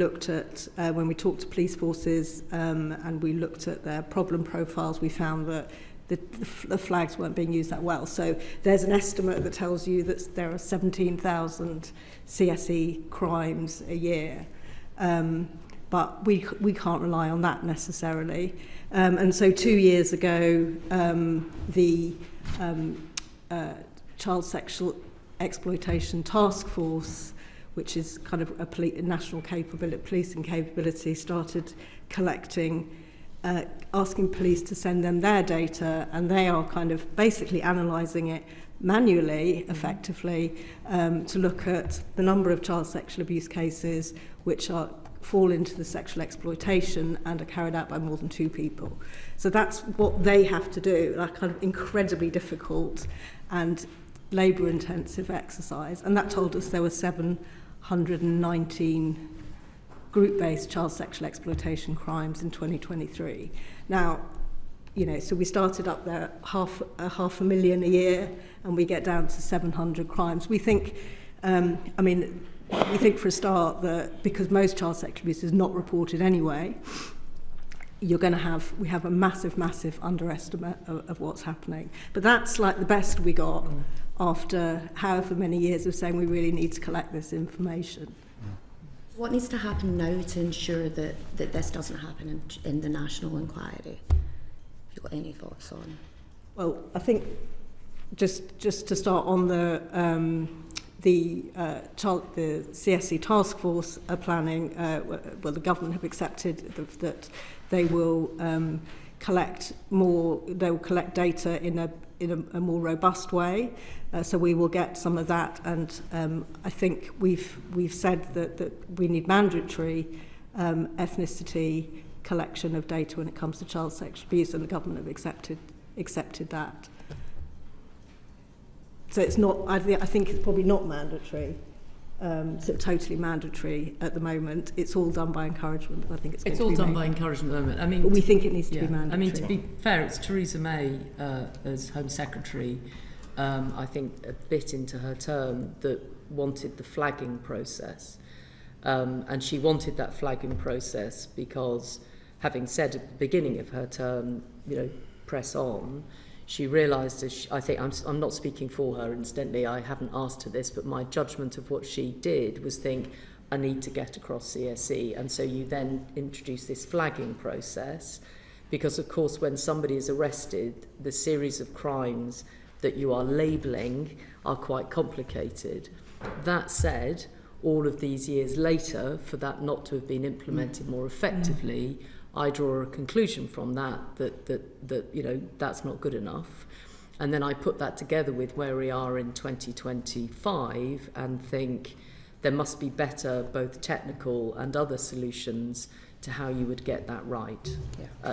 talked to police forces and we looked at their problem profiles, we found that the flags weren't being used that well. So there's an estimate that tells you that there are 17,000 CSE crimes a year. But we can't rely on that necessarily. And so 2 years ago, the Child Sexual Exploitation Task Force, which is kind of a national policing capability, started collecting, asking police to send them their data, and they are kind of basically analysing it manually, effectively, to look at the number of child sexual abuse cases which fall into the sexual exploitation and are carried out by more than 2 people. So that's what they have to do, that kind of incredibly difficult and labour-intensive exercise. And that told us there were 719 group-based child sexual exploitation crimes in 2023. Now, so we started up there half a million a year, and we get down to 700 crimes. We think, we think for a start that because most child sexual abuse is not reported anyway, we have a massive underestimate of what's happening. But that's like the best we got after however many years of saying we really need to collect this information. What needs to happen now to ensure that this doesn't happen in the national inquiry? Have you got any thoughts on? Well, I think just to start on the CSE task force are planning, the government have accepted that they will collect data in a more robust way, so we will get some of that, and I think we've said that we need mandatory ethnicity collection of data when it comes to child sexual abuse, and the government have accepted that. So it's not. I think it's probably not mandatory. Totally mandatory at the moment. It's all done by encouragement. I think it's all done by encouragement at the moment. I mean, but we think it needs to be mandatory. To be fair, it's Theresa May as Home Secretary. I think a bit into her term that wanted the flagging process, and she wanted that flagging process because, having said at the beginning of her term, press on. She realised, I think, I'm not speaking for her, incidentally, I haven't asked her this, but my judgment of what she did was think, I need to get across CSE. And so you then introduce this flagging process, because, of course, when somebody is arrested, the series of crimes that you are labelling are quite complicated. That said, all of these years later, for that not to have been implemented more effectively, I draw a conclusion from that that's not good enough. And then I put that together with where we are in 2025 and think there must be better both technical and other solutions to how you would get that right,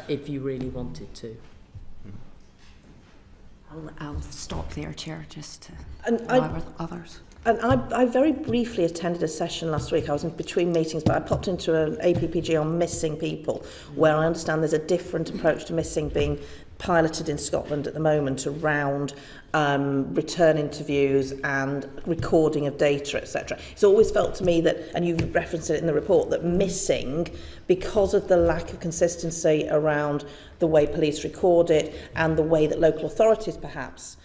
if you really wanted to. I'll stop there, Chair, just to allow others. And I very briefly attended a session last week. I was in between meetings, but I popped into an APPG on missing people, where I understand there's a different approach to missing being piloted in Scotland at the moment around return interviews and recording of data, etc. It's always felt to me that, and you've referenced it in the report, that missing, because of the lack of consistency around the way police record it and the way that local authorities perhaps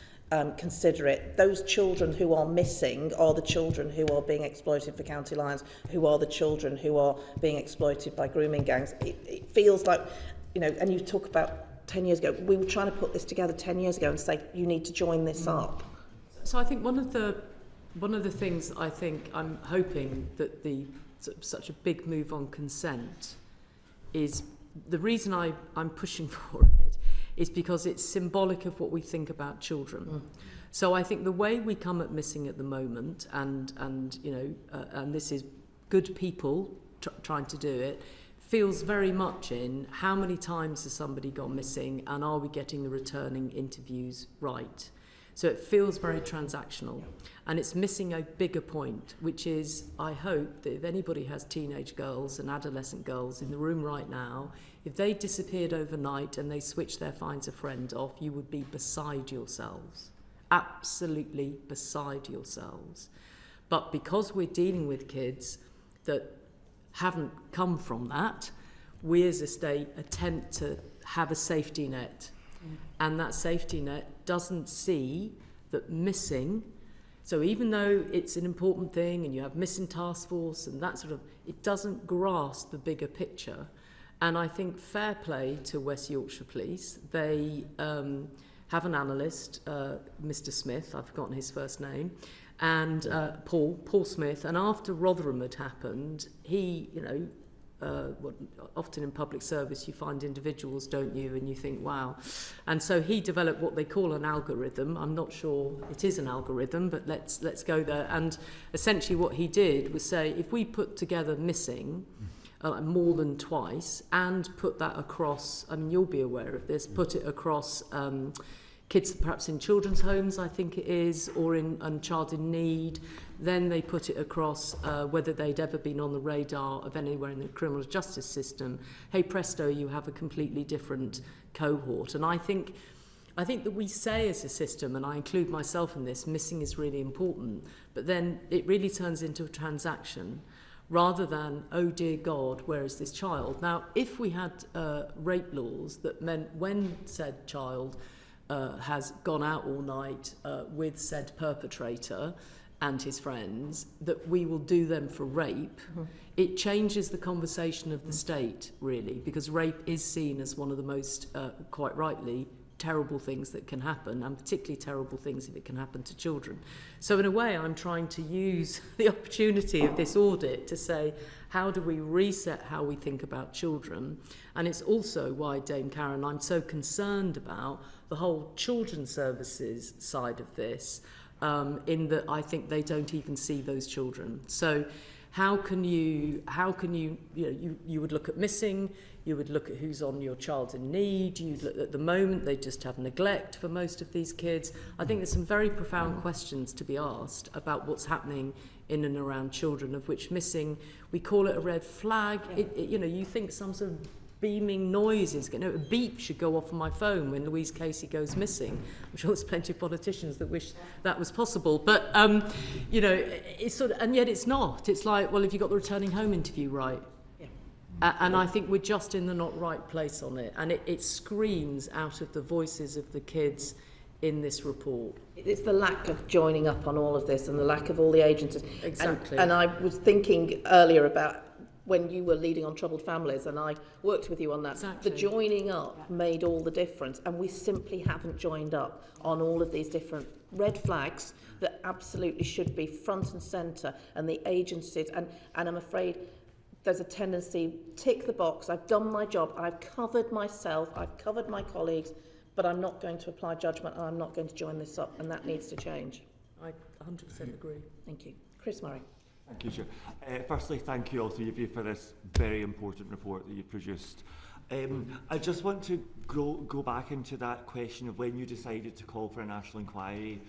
consider it, those children who are missing are the children who are being exploited for county lines, who are the children who are being exploited by grooming gangs. It feels like, and you talk about 10 years ago. We were trying to put this together 10 years ago and say, you need to join this up. So I think one of the things I think I'm hoping that the such a big move on consent is the reason I'm pushing for it is because it's symbolic of what we think about children. So I think the way we come at missing at the moment, and you know, and this is good people trying to do it, feels very much in how many times has somebody gone missing and are we getting the returning interviews right. So it feels very transactional, and it's missing a bigger point, which is I hope that if anybody has teenage girls and adolescent girls in the room right now, if they disappeared overnight and they switched their finds a friend off, you would be beside yourselves, absolutely beside yourselves. But because we're dealing with kids that haven't come from that, we as a state attempt to have a safety net. And that safety net doesn't see that missing, so even though it's an important thing and you have missing task force and that sort of, it doesn't grasp the bigger picture. And I think fair play to West Yorkshire Police. They have an analyst, Mr. Smith, I've forgotten his first name, and Paul Smith, and after Rotherham had happened, he, you know, often in public service you find individuals, don't you, and you think, wow. And so he developed what they call an algorithm. I'm not sure it is an algorithm, but let's go there. And essentially what he did was say, if we put together missing more than twice and put that across, I mean, you'll be aware of this, put it across kids perhaps in children's homes, I think it is, or in child in need. Then they put it across whether they'd ever been on the radar of anywhere in the criminal justice system. Hey presto, you have a completely different cohort. And I think that we say as a system, and I include myself in this, missing is really important, but then it really turns into a transaction rather than, oh dear God, where is this child? Now, if we had rape laws that meant when said child has gone out all night with said perpetrator and his friends, that we will do them for rape, it changes the conversation of the state, really, because rape is seen as one of the most, quite rightly, terrible things that can happen, and particularly terrible things if it can happen to children. So in a way, I'm trying to use the opportunity of this audit to say, how do we reset how we think about children? And it's also why, Dame Karen, I'm so concerned about the whole children's services side of this, in that I think they don't even see those children. So how can you know, you would look at missing, you would look at who's on your child in need, you'd look at the moment they just have neglect for most of these kids. I think there's some very profound questions to be asked about what's happening in and around children, of which missing, we call it a red flag. You know, you think some sort of beaming noises, you know, a beep should go off on my phone when Louise Casey goes missing. I'm sure there's plenty of politicians that wish that was possible, but you know, it's sort of, and yet it's not. It's like, well, have you got the returning home interview right? And I think we're just in the not right place on it, and it screams out of the voices of the kids in this report. It's the lack of joining up on all of this and the lack of all the agencies. Exactly. And I was thinking earlier about when you were leading on troubled families, and I worked with you on that. Exactly. The joining up made all the difference, and we simply haven't joined up on all of these different red flags that absolutely should be front and centre, and the agencies, and I'm afraid there's a tendency, tick the box, I've done my job, I've covered myself, I've covered my colleagues, but I'm not going to apply judgment and I'm not going to join this up, and that needs to change. I 100% agree. Thank you. Chris Murray. Thank you, Chair. Firstly, thank you all three of you for this very important report that you produced. I just want to go back into that question of when you decided to call for a national inquiry,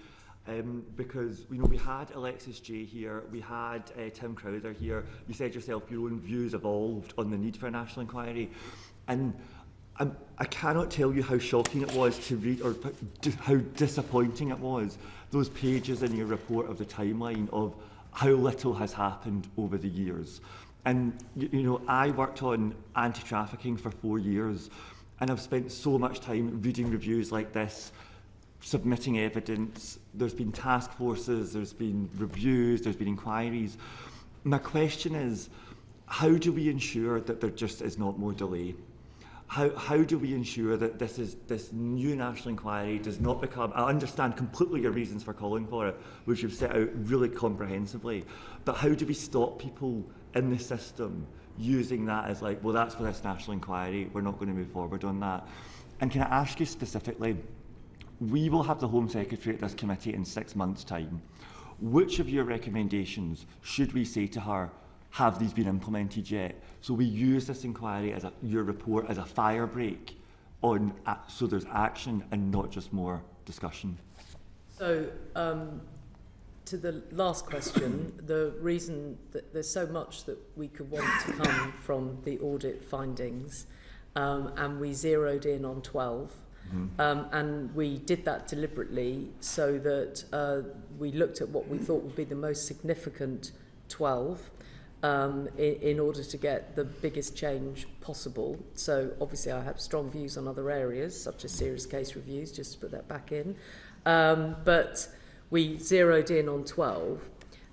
because we had Alexis J here, we had Tim Crowther here. You said yourself your own views evolved on the need for a national inquiry, and I cannot tell you how shocking it was to read, or how disappointing it was, those pages in your report of the timeline of how little has happened over the years. And you know, I worked on anti-trafficking for 4 years, and I've spent so much time reading reviews like this, submitting evidence. There's been task forces, there's been reviews, there's been inquiries. My question is, how do we ensure that there just is not more delay? how do we ensure that this new national inquiry does not become, I understand completely your reasons for calling for it, which you've set out really comprehensively, but how do we stop people in the system using that as like, well, that's for this national inquiry, we're not going to move forward on that? And can I ask you specifically, we will have the Home Secretary at this committee in 6 months' time. Which of your recommendations should we say to her, have these been implemented yet? So we use this inquiry, as your report, as a fire break, so there's action and not just more discussion. So, to the last question, the reason that there's so much that we could want to come from the audit findings, and we zeroed in on 12, and we did that deliberately so that we looked at what we thought would be the most significant 12 in order to get the biggest change possible. So obviously I have strong views on other areas, such as serious case reviews, just to put that back in. But we zeroed in on 12,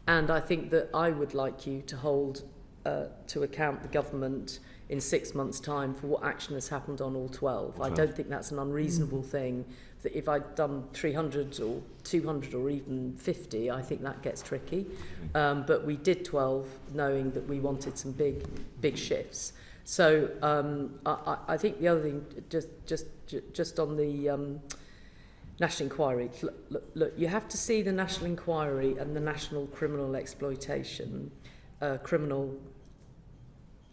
and I think that I would like you to hold to account the government in 6 months' time for what action has happened on all 12. I don't think that's an unreasonable thing. That if I'd done 300 or 200 or even 50, I think that gets tricky. But we did 12, knowing that we wanted some big shifts. So I think the other thing, just on the national inquiry, look, you have to see the national inquiry and the national criminal exploitation, criminal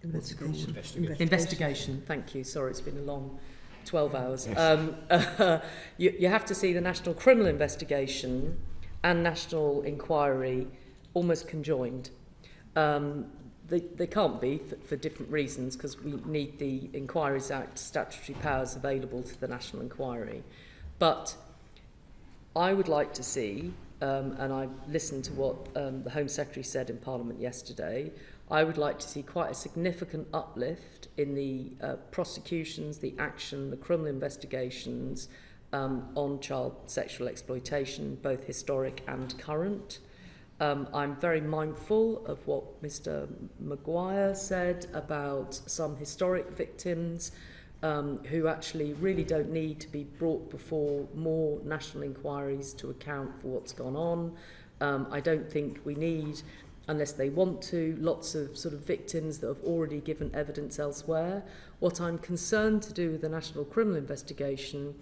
investigation. Thank you. Sorry, it's been a long 12 hours. Yes. You have to see the national criminal investigation and national inquiry almost conjoined. They can't be for different reasons, because we need the Inquiries Act statutory powers available to the national inquiry. But I would like to see, and I listened to what the Home Secretary said in Parliament yesterday, I would like to see quite a significant uplift in the prosecutions, the action, the criminal investigations on child sexual exploitation, both historic and current. I'm very mindful of what Mr. Maguire said about some historic victims who actually really don't need to be brought before more national inquiries to account for what's gone on. I don't think we need, unless they want to, lots of sort of victims that have already given evidence elsewhere. What I'm concerned to do with the National Criminal Investigation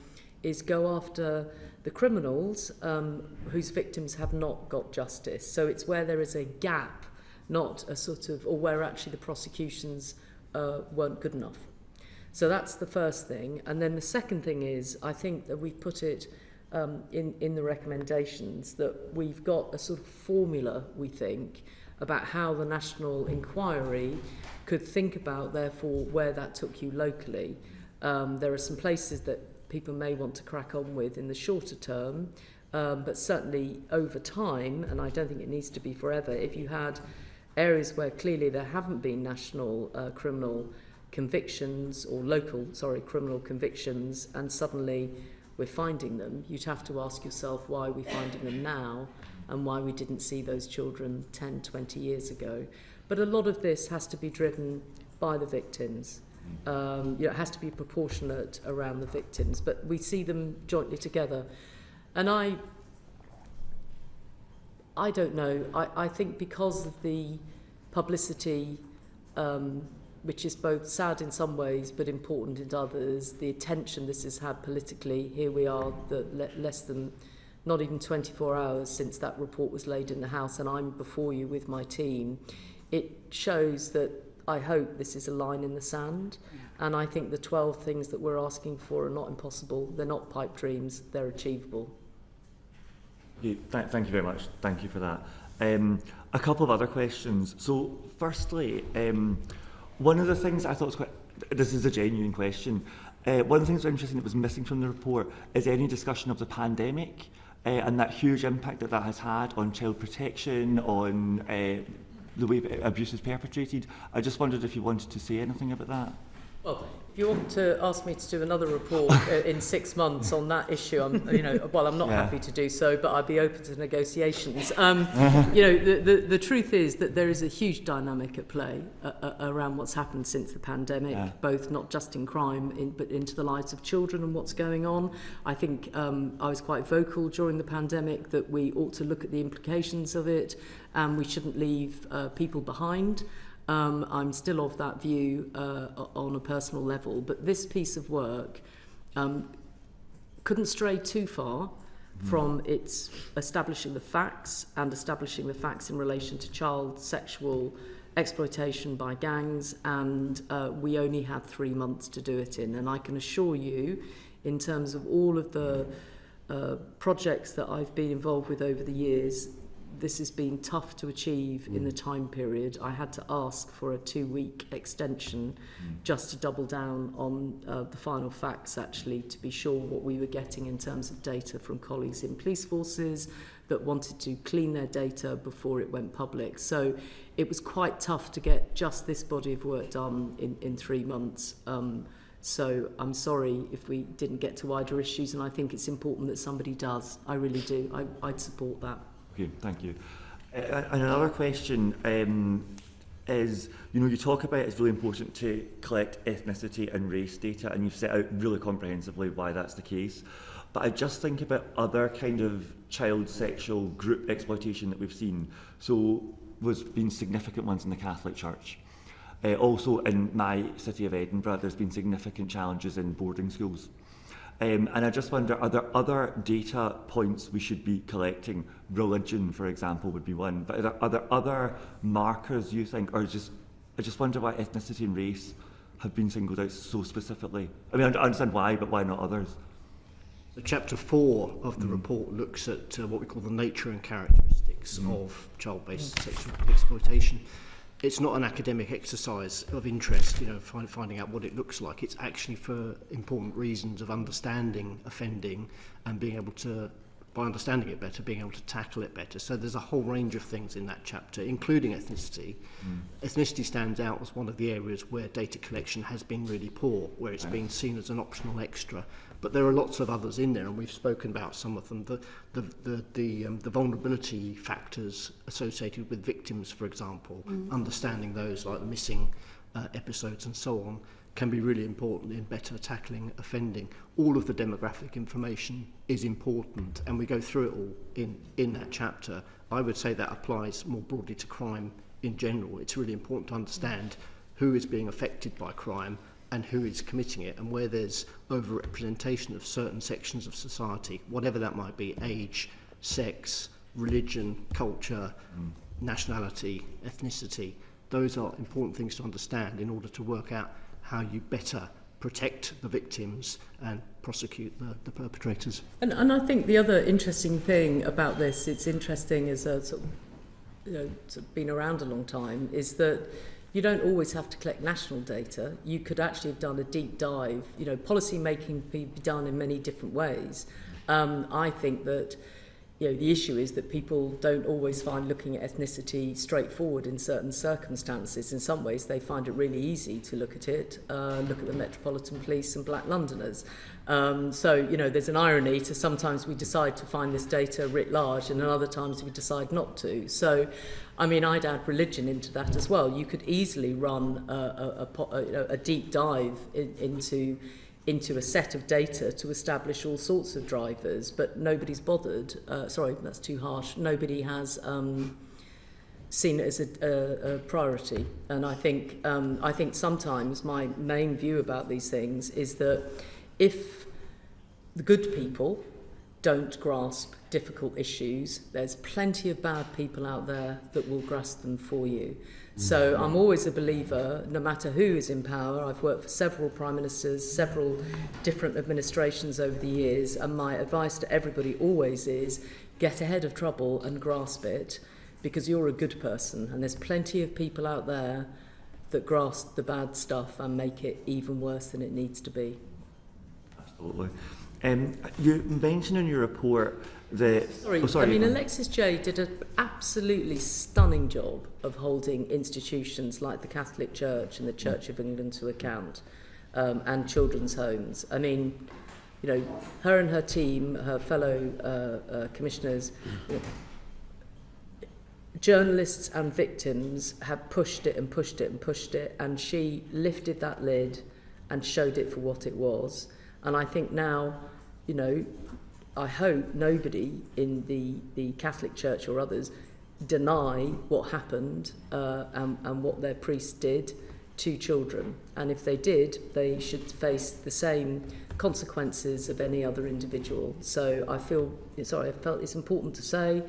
is go after the criminals whose victims have not got justice. So it's where there is a gap, not a sort of, or where actually the prosecutions weren't good enough. So that's the first thing. And then the second thing is, I think that we've put it in the recommendations that we've got a sort of formula, we think, about how the national inquiry could think about, therefore, where that took you locally. There are some places that people may want to crack on with in the shorter term, but certainly over time, and I don't think it needs to be forever, if you had areas where clearly there haven't been national criminal convictions or local, criminal convictions, and suddenly we're finding them, you'd have to ask yourself why we're finding them now and why we didn't see those children 10, 20 years ago. But a lot of this has to be driven by the victims. It has to be proportionate around the victims, but we see them jointly together. And I don't know, I think because of the publicity, which is both sad in some ways but important in others, the attention this has had politically. Here we are, less than, not even 24 hours since that report was laid in the House, and I'm before you with my team. It shows that I hope this is a line in the sand, and I think the 12 things that we're asking for are not impossible. They're not pipe dreams, they're achievable. Yeah, thank you very much. Thank you for that. A couple of other questions. So firstly, one of the things I thought was quite, this is a genuine question, one of the things that was interesting that was missing from the report is any discussion of the pandemic and that huge impact that that has had on child protection, on the way abuse is perpetrated. I just wondered if you wanted to say anything about that. Well, if you want to ask me to do another report in 6 months on that issue, I'm not happy to do so, but I'd be open to negotiations. The truth is that there is a huge dynamic at play around what's happened since the pandemic, both not just in crime, but into the lives of children and what's going on. I think I was quite vocal during the pandemic that we ought to look at the implications of it, and we shouldn't leave people behind. I'm still of that view on a personal level, but this piece of work couldn't stray too far from its establishing the facts in relation to child sexual exploitation by gangs, and we only had 3 months to do it in. And I can assure you, in terms of all of the projects that I've been involved with over the years, this has been tough to achieve in the time period. I had to ask for a 2-week extension just to double down on the final facts, actually, to be sure what we were getting in terms of data from colleagues in police forces that wanted to clean their data before it went public. So it was quite tough to get just this body of work done in 3 months. So I'm sorry if we didn't get to wider issues, and I think it's important that somebody does. I really do. I'd support that. Okay, thank you. And another question is, you talk about it's really important to collect ethnicity and race data, and you've set out really comprehensively why that's the case. But I just think about other kind of child sexual group exploitation that we've seen. So there's been significant ones in the Catholic Church. Also in my city of Edinburgh, there's been significant challenges in boarding schools. And I just wonder, are there other data points we should be collecting? Religion, for example, would be one. But are there other markers, you think, or I just wonder why ethnicity and race have been singled out so specifically? I mean, I understand why, but why not others? So chapter 4 of the report looks at what we call the nature and characteristics of child-based sexual exploitation. It's not an academic exercise of interest, finding out what it looks like. It's actually for important reasons of understanding offending and being able to, by understanding it better, being able to tackle it better. So there's a whole range of things in that chapter, including ethnicity. Ethnicity stands out as one of the areas where data collection has been really poor, where it's been seen as an optional extra. But there are lots of others in there, and we've spoken about some of them. The vulnerability factors associated with victims, for example, understanding those, like the missing episodes and so on, can be really important in better tackling offending. All of the demographic information is important, and we go through it all in that chapter. I would say that applies more broadly to crime in general. It's really important to understand who is being affected by crime and who is committing it, and where there's overrepresentation of certain sections of society, whatever that might be: age, sex, religion, culture, nationality, ethnicity. Those are important things to understand in order to work out how you better protect the victims and prosecute the perpetrators. And I think the other interesting thing about this, it's interesting as a sort of been around a long time, is that you don't always have to collect national data. You could actually have done a deep dive. Policy making can be done in many different ways. I think that the issue is that people don't always find looking at ethnicity straightforward in certain circumstances. In some ways, they find it really easy to look at it, look at the Metropolitan Police and Black Londoners. So, there's an irony to sometimes we decide to find this data writ large, and other times we decide not to. So, I'd add religion into that as well. You could easily run a deep dive into a set of data to establish all sorts of drivers, but nobody's bothered. Sorry, that's too harsh. Nobody has seen it as a priority. And I think sometimes my main view about these things is that if the good people don't grasp difficult issues, there's plenty of bad people out there that will grasp them for you. So I'm always a believer, no matter who is in power. I've worked for several prime ministers, several different administrations over the years, and my advice to everybody always is get ahead of trouble and grasp it, because you're a good person, and there's plenty of people out there that grasp the bad stuff and make it even worse than it needs to be. Absolutely. You mentioned in your report that... Alexis J did an absolutely stunning job of holding institutions like the Catholic Church and the Church of England to account. and children's homes. I mean, you know, her and her team, her fellow commissioners, you know, journalists and victims have pushed it and pushed it and pushed it, and she lifted that lid and showed it for what it was. And I think now, you know, I hope nobody in the Catholic Church or others deny what happened and what their priest did to children. And if they did, they should face the same consequences of any other individual. So I felt it's important to say,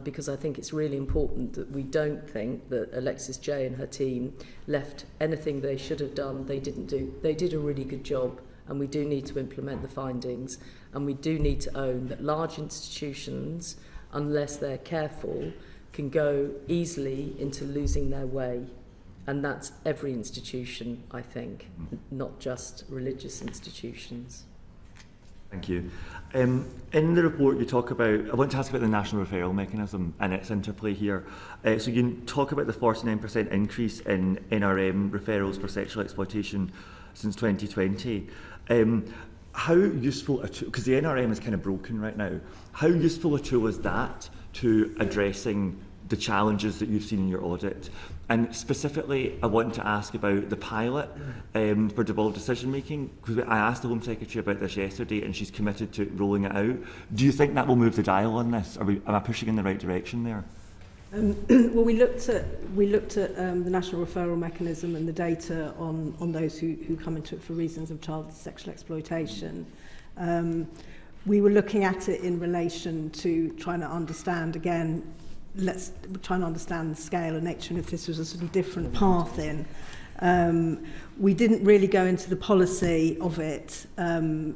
because I think it's really important that we don't think that Alexis J and her team left anything they should have done, they didn't do. They did a really good job, and we do need to implement the findings, and we do need to own that large institutions, unless they're careful, can go easily into losing their way. And that's every institution, I think, not just religious institutions. Thank you. In the report you talk about, I want to ask about the national referral mechanism and its interplay here. So you talk about the 49% increase in NRM referrals for sexual exploitation since 2020. How useful a tool, because the NRM is kind of broken right now, how useful a tool is that to addressing the challenges that you've seen in your audit? And specifically, I want to ask about the pilot for devolved decision making, because I asked the Home Secretary about this yesterday and she's committed to rolling it out. Do you think that will move the dial on this? Am I pushing in the right direction there? Well, we looked at the national referral mechanism and the data on those who come into it for reasons of child sexual exploitation. We were looking at it in relation to trying to understand, again, trying to understand the scale and nature, and if this was a sort of different path in. We didn't really go into the policy of it within,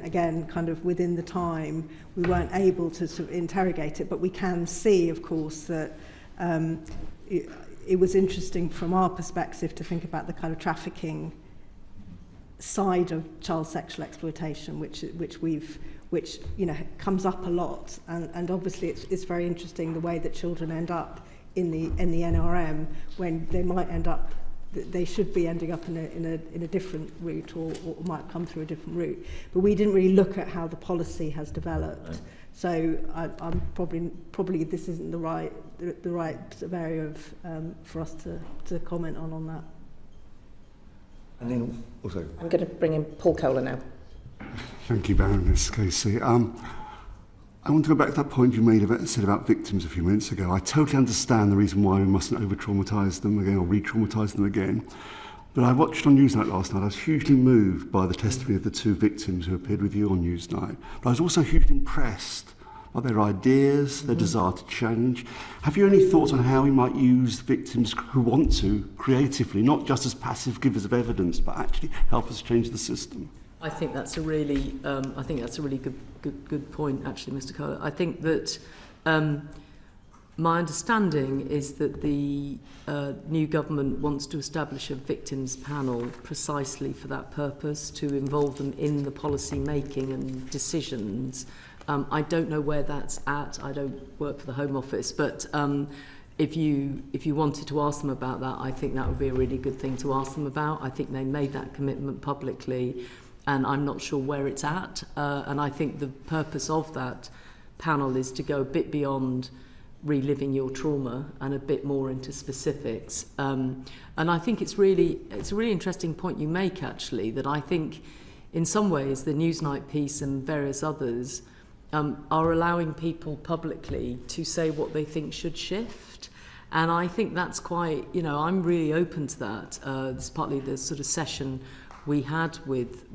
again, kind of within the time. We weren't able to sort of interrogate it, but we can see, of course, that it was interesting from our perspective to think about the kind of trafficking side of child sexual exploitation, which you know comes up a lot, and obviously it's very interesting the way that children end up in the NRM when they might end up, they should be ending up in a different route or might come through a different route. But we didn't really look at how the policy has developed. Right. So I'm probably this isn't the right sort of area of for us to comment on that. And then, sorry. I'm going to bring in Paul Kohler now. Thank you, Baroness Casey. I want to go back to that point you said about victims a few minutes ago. I totally understand the reason why we mustn't over-traumatise them again or re-traumatise them again. But I watched on Newsnight last night. I was hugely moved by the testimony of the two victims who appeared with you on Newsnight. But I was also hugely impressed by their ideas, their desire to change. Have you any thoughts on how we might use victims who want to creatively, not just as passive givers of evidence, but actually help us change the system? I think that's a really good point, actually, Mr. Kohler. I think that my understanding is that the new government wants to establish a victims panel precisely for that purpose, to involve them in the policy making and decisions. I don't know where that's at. I don't work for the Home Office, but if you wanted to ask them about that, I think that would be a really good thing to ask them about. I think they made that commitment publicly, and I'm not sure where it's at. And I think the purpose of that panel is to go a bit beyond reliving your trauma and a bit more into specifics. And I think it's a really interesting point you make, actually, that I think in some ways the Newsnight piece and various others are allowing people publicly to say what they think should shift. And I think that's quite, I'm really open to that. This is partly the sort of session we had with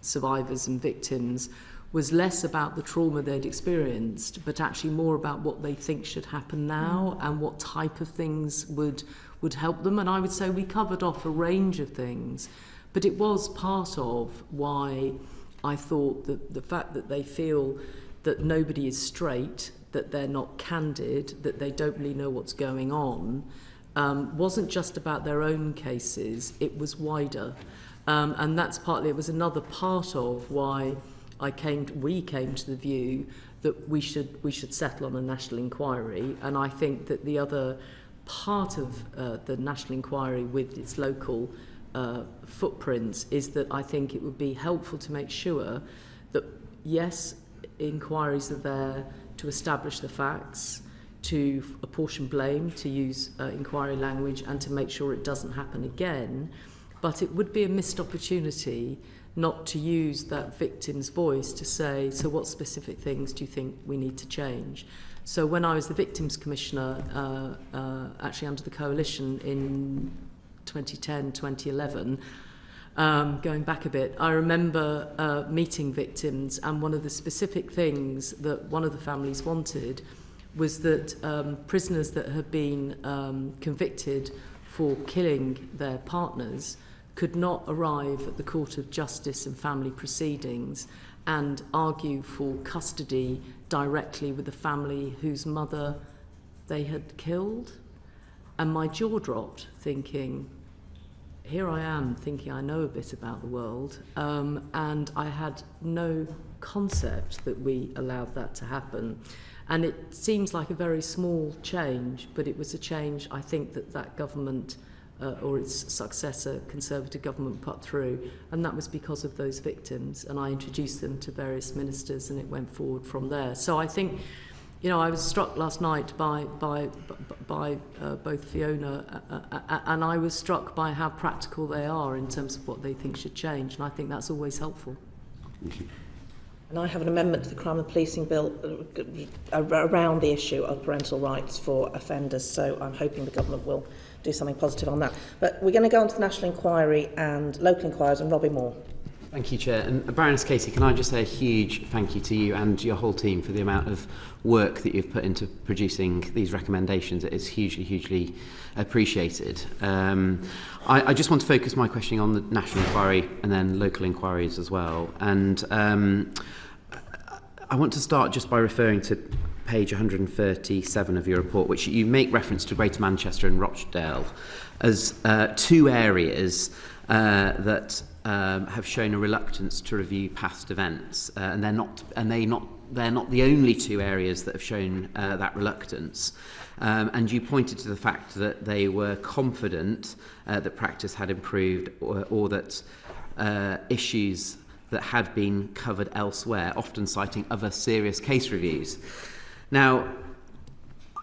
survivors and victims was less about the trauma they'd experienced, but actually more about what they think should happen now and what type of things would help them. And I would say we covered off a range of things, but it was part of why I thought that the fact that they feel that nobody is straight, that they're not candid, that they don't really know what's going on, wasn't just about their own cases, it was wider. And that's partly, it was another part of why we came to the view that we should settle on a national inquiry. And I think that the other part of the national inquiry with its local footprints is that I think it would be helpful to make sure that, yes, inquiries are there to establish the facts, to apportion blame, to use inquiry language, and to make sure it doesn't happen again. But it would be a missed opportunity not to use that victim's voice to say, so what specific things do you think we need to change? So when I was the Victims Commissioner, actually under the Coalition in 2010, 2011, going back a bit, I remember meeting victims, and one of the specific things that one of the families wanted was that prisoners that had been convicted for killing their partners could not arrive at the Court of Justice and Family Proceedings and argue for custody directly with the family whose mother they had killed. And my jaw dropped, thinking, here I am thinking I know a bit about the world, and I had no concept that we allowed that to happen. And it seems like a very small change, but it was a change I think that government or its successor, Conservative government, put through, and that was because of those victims, and I introduced them to various ministers, and it went forward from there. So I think, you know, I was struck last night by both Fiona and I was struck by how practical they are in terms of what they think should change, and I think that's always helpful. Thank you. And I have an amendment to the Crime and Policing Bill around the issue of parental rights for offenders, so I'm hoping the government will do something positive on that. But we're going to go on to the national inquiry and local inquiries, and Robbie Moore. Thank you, Chair. And Baroness Casey, can I just say a huge thank you to you and your whole team for the amount of work that you've put into producing these recommendations. It is hugely, hugely appreciated. I just want to focus my questioning on the national inquiry and then local inquiries as well. And I want to start just by referring to page 137 of your report, which you make reference to Greater Manchester and Rochdale as two areas that have shown a reluctance to review past events, and they're not the only two areas that have shown that reluctance. And you pointed to the fact that they were confident that practice had improved, or that issues that had been covered elsewhere, often citing other serious case reviews. Now,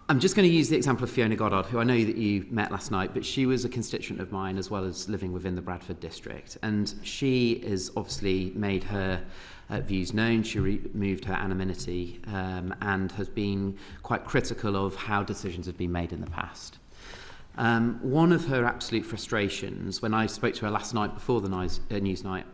I'm just going to use the example of Fiona Goddard, who I know that you met last night, but she was a constituent of mine as well as living within the Bradford district. And she has obviously made her views known. She removed her anonymity and has been quite critical of how decisions have been made in the past. One of her absolute frustrations, when I spoke to her last night before the Newsnight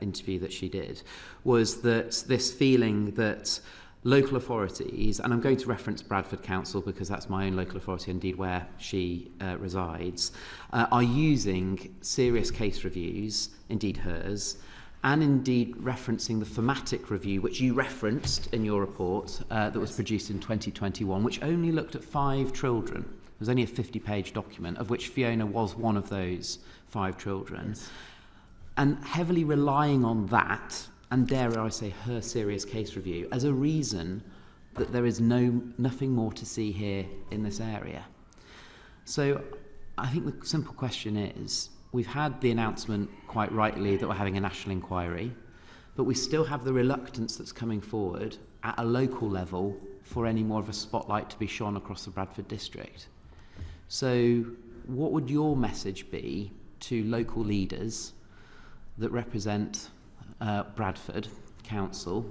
interview that she did, was that this feeling that local authorities, and I'm going to reference Bradford Council because that's my own local authority, indeed where she resides, are using serious case reviews, indeed hers, and indeed referencing the thematic review which you referenced in your report that was produced in 2021, which only looked at 5 children. It was only a 50-page document, of which Fiona was one of those 5 children. Yes. And heavily relying on that, and dare I say her serious case review, as a reason that there is nothing more to see here in this area. So I think the simple question is, we've had the announcement quite rightly that we're having a national inquiry, but we still have the reluctance that's coming forward at a local level for any more of a spotlight to be shone across the Bradford district. So what would your message be to local leaders that represent Bradford Council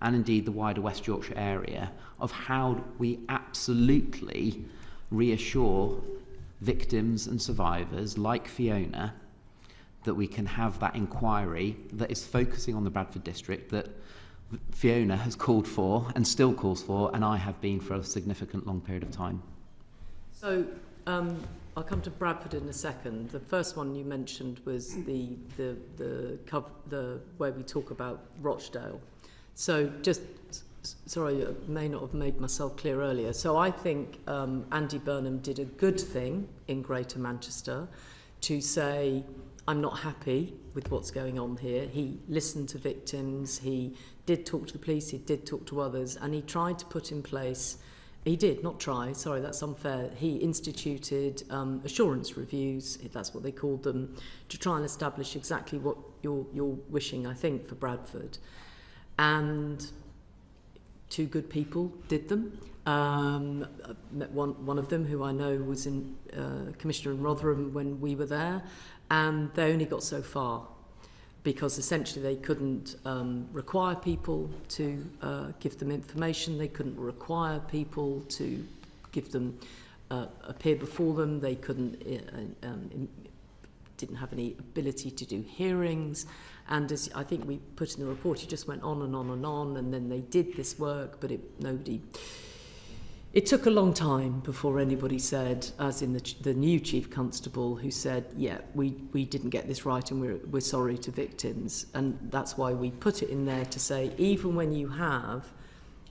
and indeed the wider West Yorkshire area of how we absolutely reassure victims and survivors like Fiona that we can have that inquiry that is focusing on the Bradford district that Fiona has called for and still calls for, and I have been for a significant long period of time? So I'll come to Bradford in a second. The first one you mentioned was the where we talk about Rochdale. So just, sorry, I may not have made myself clear earlier. So I think Andy Burnham did a good thing in Greater Manchester to say, I'm not happy with what's going on here. He listened to victims, he did talk to the police, he did talk to others, and he tried to put in place He did, not try, sorry, that's unfair. He instituted assurance reviews, if that's what they called them, to try and establish exactly what you're wishing, I think, for Bradford. And 2 good people did them. I met one of them, who I know was in Commissioner in Rotherham when we were there, and they only got so far, because essentially they couldn't require people to give them information. They couldn't require people to give them appear before them. They couldn't didn't have any ability to do hearings. And as I think we put in the report, it just went on and on and on. And then they did this work, but it took a long time before anybody said, as in the new Chief Constable, who said, yeah, we didn't get this right and we're sorry to victims. And that's why we put it in there to say, even when you have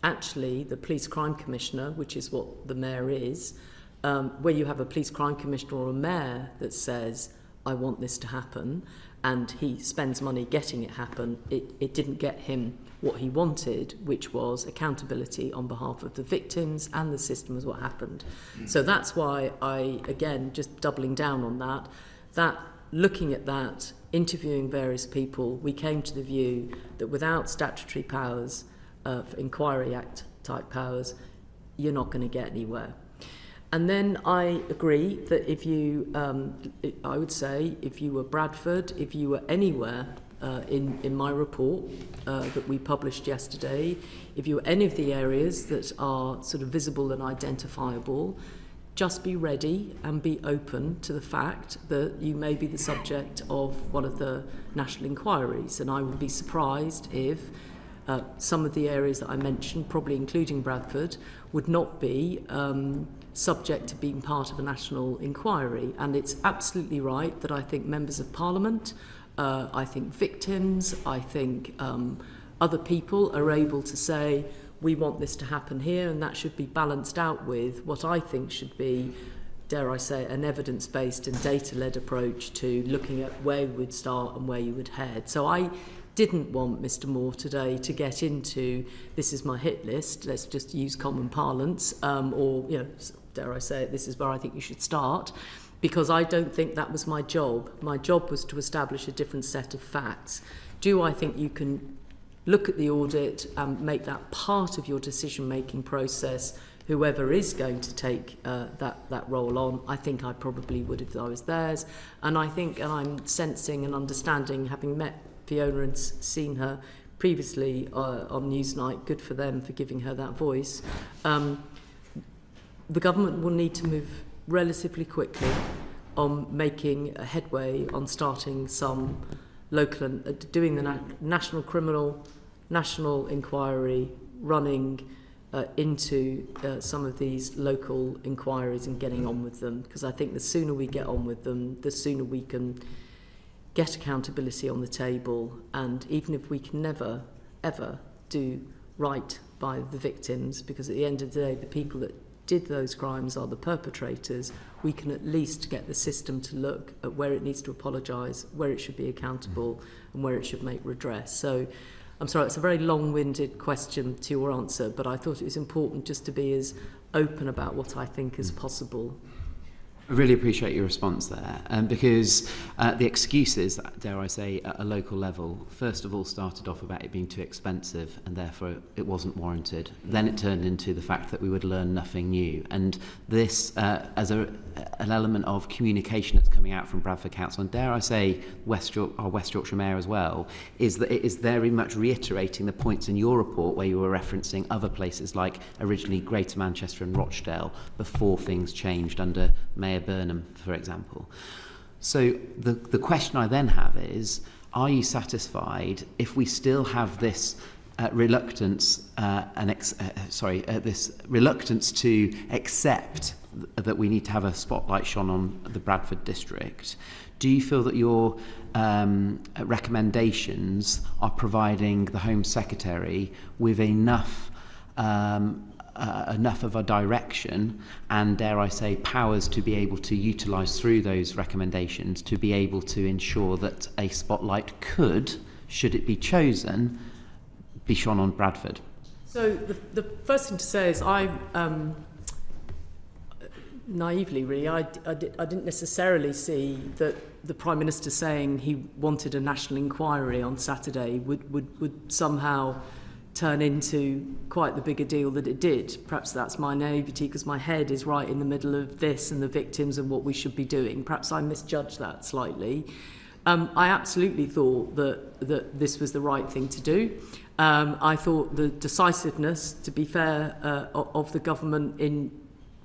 actually the Police Crime Commissioner, which is what the Mayor is, where you have a Police Crime Commissioner or a Mayor that says, I want this to happen, and he spends money getting it happen, it didn't get him what he wanted, which was accountability on behalf of the victims, and the system was what happened. So that's why I, again, just doubling down on that looking at that, interviewing various people, we came to the view that without statutory powers, Inquiry Act type powers, you're not going to get anywhere. And then I agree that if you, I would say, if you were Bradford, if you were anywhere in my report that we published yesterday, if you were any of the areas that are sort of visible and identifiable, just be ready and be open to the fact that you may be the subject of one of the national inquiries. And I would be surprised if some of the areas that I mentioned, probably including Bradford, would not be subject to being part of a national inquiry. And it's absolutely right that I think members of Parliament, I think victims, I think other people are able to say, we want this to happen here, and that should be balanced out with what I think should be, dare I say, an evidence-based and data-led approach to looking at where you would start and where you would head. So I didn't want Mr. Moore today to get into, this is my hit list, let's just use common parlance, or, you know, dare I say it, this is where I think you should start, because I don't think that was my job. My job was to establish a different set of facts. Do I think you can look at the audit and make that part of your decision-making process, whoever is going to take that role on? I think I probably would if I was theirs. And I think, and I'm sensing and understanding, having met Fiona and seen her previously on Newsnight, good for them for giving her that voice, the government will need to move relatively quickly on making a headway on starting some local and doing the national inquiry, running into some of these local inquiries and getting on with them, because I think the sooner we get on with them, the sooner we can get accountability on the table. And even if we can never ever do right by the victims, because at the end of the day the people that did those crimes are the perpetrators, we can at least get the system to look at where it needs to apologise, where it should be accountable, and where it should make redress. So I'm sorry, it's a very long-winded question to your answer, but I thought it was important just to be as open about what I think is possible. I really appreciate your response there, because the excuses, dare I say, at a local level, first of all started off about it being too expensive and therefore it wasn't warranted. Then it turned into the fact that we would learn nothing new. And this, as an element of communication that's coming out from Bradford Council, and dare I say our West Yorkshire Mayor as well, is that it is very much reiterating the points in your report where you were referencing other places like originally Greater Manchester and Rochdale before things changed under Mayor Burnham, for example. So the question I then have is, are you satisfied if we still have this reluctance this reluctance to accept that we need to have a spotlight shone on the Bradford district? Do you feel that your recommendations are providing the Home Secretary with enough of a direction and, dare I say, powers to be able to utilise through those recommendations to be able to ensure that a spotlight could, should it be chosen, be shone on Bradford? So the first thing to say is I naively, really, I didn't necessarily see that the Prime Minister saying he wanted a national inquiry on Saturday would somehow turn into quite the bigger deal that it did. Perhaps that's my naivety, because my head is right in the middle of this and the victims and what we should be doing. Perhaps I misjudged that slightly. I absolutely thought that this was the right thing to do. I thought the decisiveness, to be fair, of the government in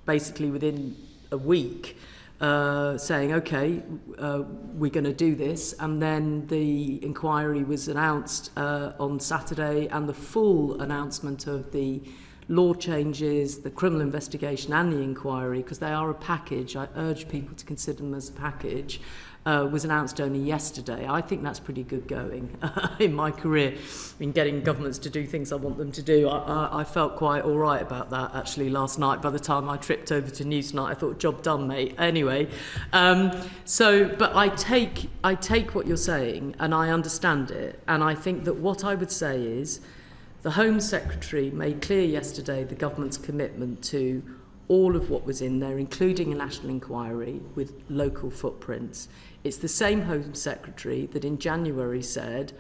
basically within a week, saying, OK, we're going to do this. And then the inquiry was announced on Saturday, and the full announcement of the law changes, the criminal investigation and the inquiry, because they are a package. I urge people to consider them as a package. Was announced only yesterday. I think that's pretty good going in my career in getting governments to do things I want them to do. I felt quite all right about that actually last night. By the time I tripped over to Newsnight, I thought, job done, mate. Anyway, but I take what you're saying and I understand it. And I think that what I would say is the Home Secretary made clear yesterday the government's commitment to all of what was in there, including a national inquiry with local footprints. It's the same Home Secretary that in January said,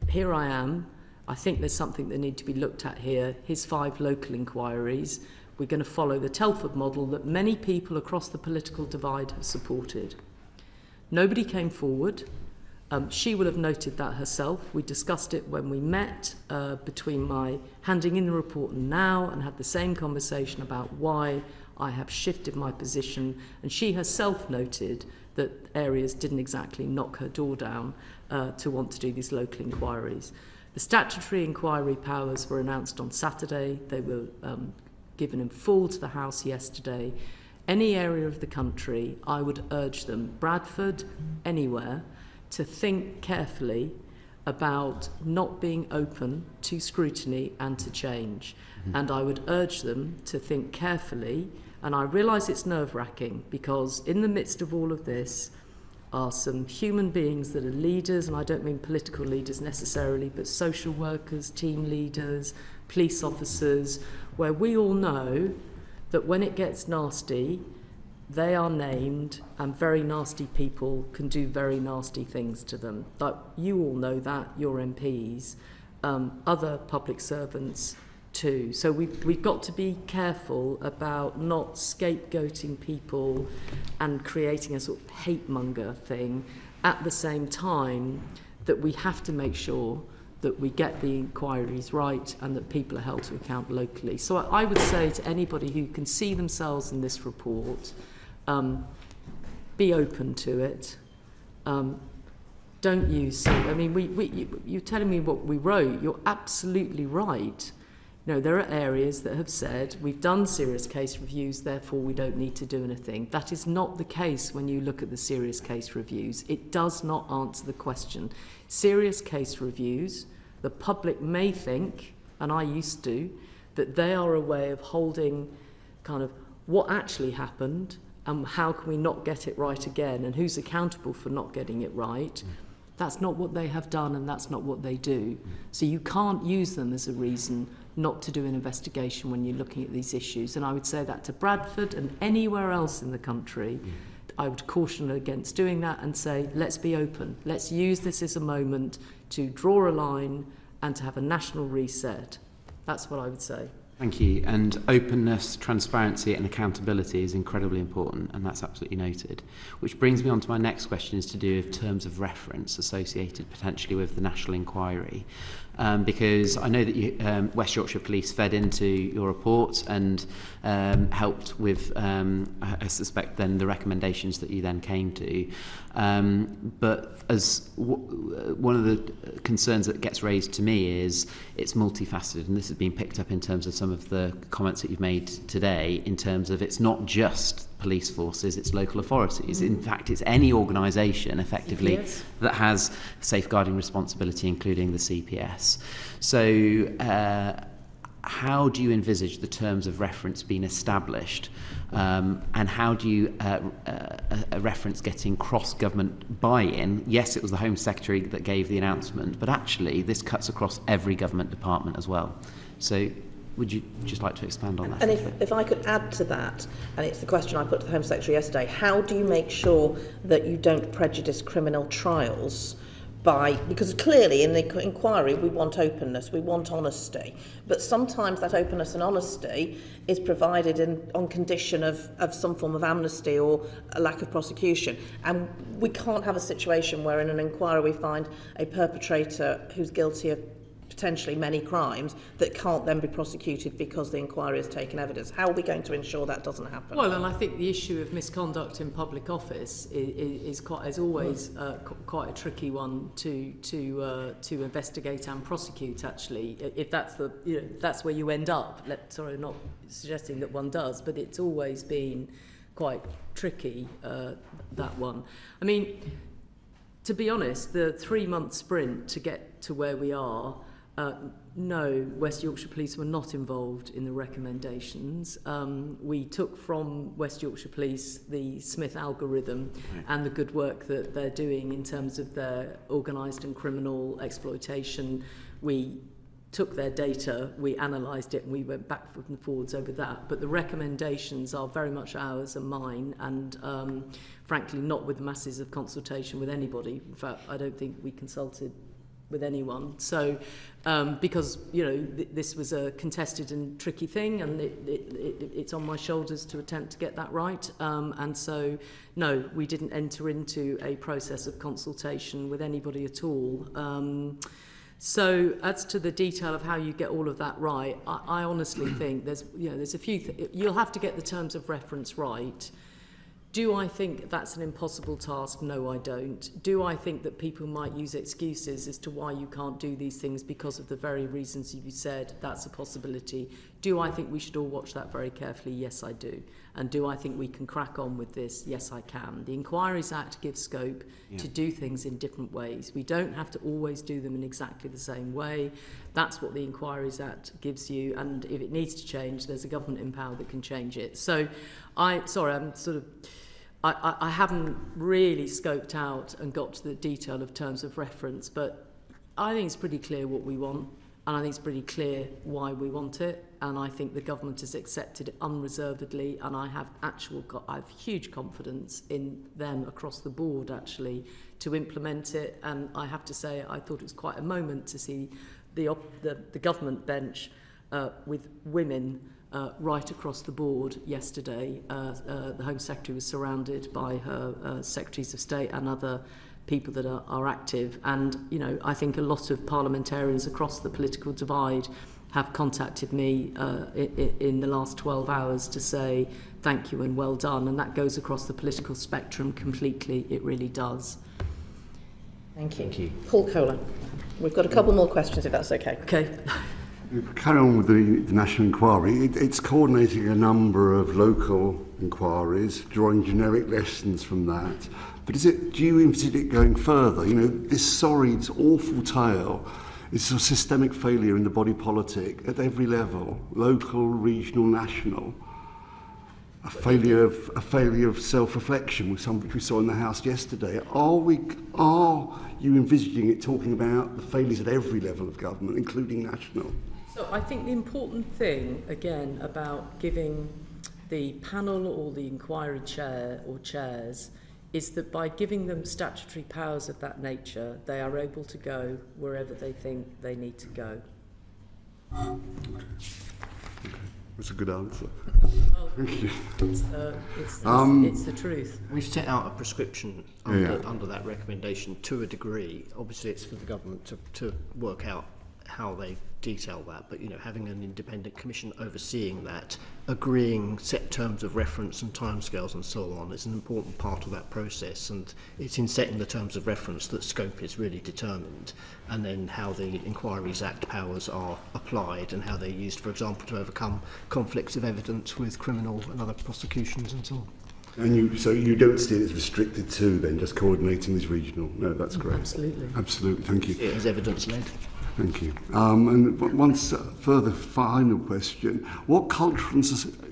here I am, I think there's something that needs to be looked at here. Here's 5 local inquiries. We're going to follow the Telford model that many people across the political divide have supported. Nobody came forward. She would have noted that herself. We discussed it when we met between my handing in the report and now, and had the same conversation about why I have shifted my position. And she herself noted that areas didn't exactly knock her door down to want to do these local inquiries. The statutory inquiry powers were announced on Saturday. They were given in full to the House yesterday. Any area of the country, I would urge them, Bradford, anywhere, to think carefully about not being open to scrutiny and to change. And I would urge them to think carefully, and I realise it's nerve-wracking, because in the midst of all of this are some human beings that are leaders, and I don't mean political leaders necessarily, but social workers, team leaders, police officers, where we all know that when it gets nasty, they are named, and very nasty people can do very nasty things to them. Like, you all know that, your MPs, other public servants too. So we've got to be careful about not scapegoating people and creating a sort of hate monger thing, at the same time that we have to make sure that we get the inquiries right and that people are held to account locally. So I would say to anybody who can see themselves in this report, be open to it. Don't use. I mean, you're telling me what we wrote. You're absolutely right. You know, there are areas that have said we've done serious case reviews, therefore we don't need to do anything. That is not the case when you look at the serious case reviews. It does not answer the question. Serious case reviews, the public may think, and I used to, that they are a way of holding kind of what actually happened and how can we not get it right again, and who's accountable for not getting it right. That's not what they have done, and that's not what they do. So you can't use them as a reason not to do an investigation when you're looking at these issues. And I would say that to Bradford and anywhere else in the country. I would caution against doing that and say, let's be open. Let's use this as a moment to draw a line and to have a national reset. That's what I would say. Thank you. And openness, transparency and accountability is incredibly important, and that's absolutely noted. Which brings me on to my next question, is to do with terms of reference associated potentially with the national inquiry. Because I know that you, West Yorkshire Police fed into your report and helped with, I suspect, then the recommendations that you then came to. But as one of the concerns that gets raised to me is it's multifaceted, and this has been picked up in terms of some of the comments that you've made today, in terms of it's not just police forces, it's local authorities. In fact, it's any organisation effectively that has safeguarding responsibility, including the CPS. So how do you envisage the terms of reference being established, and how do you a reference getting cross-government buy-in? Yes, it was the Home Secretary that gave the announcement, but actually this cuts across every government department as well. So would you just like to expand on that? And if I could add to that, and it's the question I put to the Home Secretary yesterday, how do you make sure that you don't prejudice criminal trials because clearly in the inquiry we want openness, we want honesty, but sometimes that openness and honesty is provided on condition of some form of amnesty or a lack of prosecution, and we can't have a situation where in an inquiry we find a perpetrator who's guilty of potentially many crimes that can't then be prosecuted because the inquiry has taken evidence. How are we going to ensure that doesn't happen? Well, and I think the issue of misconduct in public office is always quite a tricky one to investigate and prosecute. Actually, if that's where you end up. Sorry, not suggesting that one does, but it's always been quite tricky, that one. I mean, to be honest, the 3-month sprint to get to where we are. No, West Yorkshire Police were not involved in the recommendations. We took from West Yorkshire Police the Smith algorithm and the good work that they're doing in terms of their organised and criminal exploitation. We took their data, we analysed it, and we went backwards and forwards over that. But the recommendations are very much ours and mine, and frankly not with masses of consultation with anybody. In fact, I don't think we consulted with anyone. So because this was a contested and tricky thing, and it's on my shoulders to attempt to get that right, and so no, we didn't enter into a process of consultation with anybody at all. So as to the detail of how you get all of that right, I honestly think there's a few you'll have to get the terms of reference right. Do I think that's an impossible task? No, I don't. Do I think that people might use excuses as to why you can't do these things because of the very reasons you said? That's a possibility. Do I think we should all watch that very carefully? Yes, I do. And do I think we can crack on with this? Yes, I can. The Inquiries Act gives scope to do things in different ways. We don't have to always do them in exactly the same way. That's what the Inquiries Act gives you. And if it needs to change, there's a government in power that can change it. So I haven't really scoped out and got to the detail of terms of reference, but I think it's pretty clear what we want, and I think it's pretty clear why we want it, and I think the government has accepted it unreservedly, and I have huge confidence in them across the board, actually, to implement it. And I have to say, I thought it was quite a moment to see the government bench with women right across the board yesterday. The Home Secretary was surrounded by her Secretaries of State and other people that are active. And, I think a lot of parliamentarians across the political divide have contacted me in the last 12 hours to say thank you and well done. And that goes across the political spectrum completely. It really does. Thank you. Paul Kohler. We've got a couple more questions, if that's okay. Okay. Carry on with the national inquiry. It's coordinating a number of local inquiries, drawing generic lessons from that. But do you envisage it going further? This awful tale is a systemic failure in the body politic at every level, local, regional, national. A failure of self-reflection, which we saw in the House yesterday. Are you envisaging it talking about the failures at every level of government, including national? So I think the important thing, again, about giving the panel or the inquiry chair or chairs is that by giving them statutory powers of that nature, they are able to go wherever they think they need to go. Okay. That's a good answer. Well, thank you. It's the truth. We've set out a prescription under that recommendation to a degree. Obviously, it's for the government to work out how they detail that, but having an independent commission overseeing that, agreeing set terms of reference and timescales and so on, is an important part of that process. And it's in setting the terms of reference that scope is really determined, and then how the Inquiries Act powers are applied and how they're used, for example, to overcome conflicts of evidence with criminal and other prosecutions and so on. And so you don't see it as restricted to then just coordinating these regional? No, that's great. Absolutely. Absolutely, thank you. It is evidence-led. Thank you. And one further final question. What cultural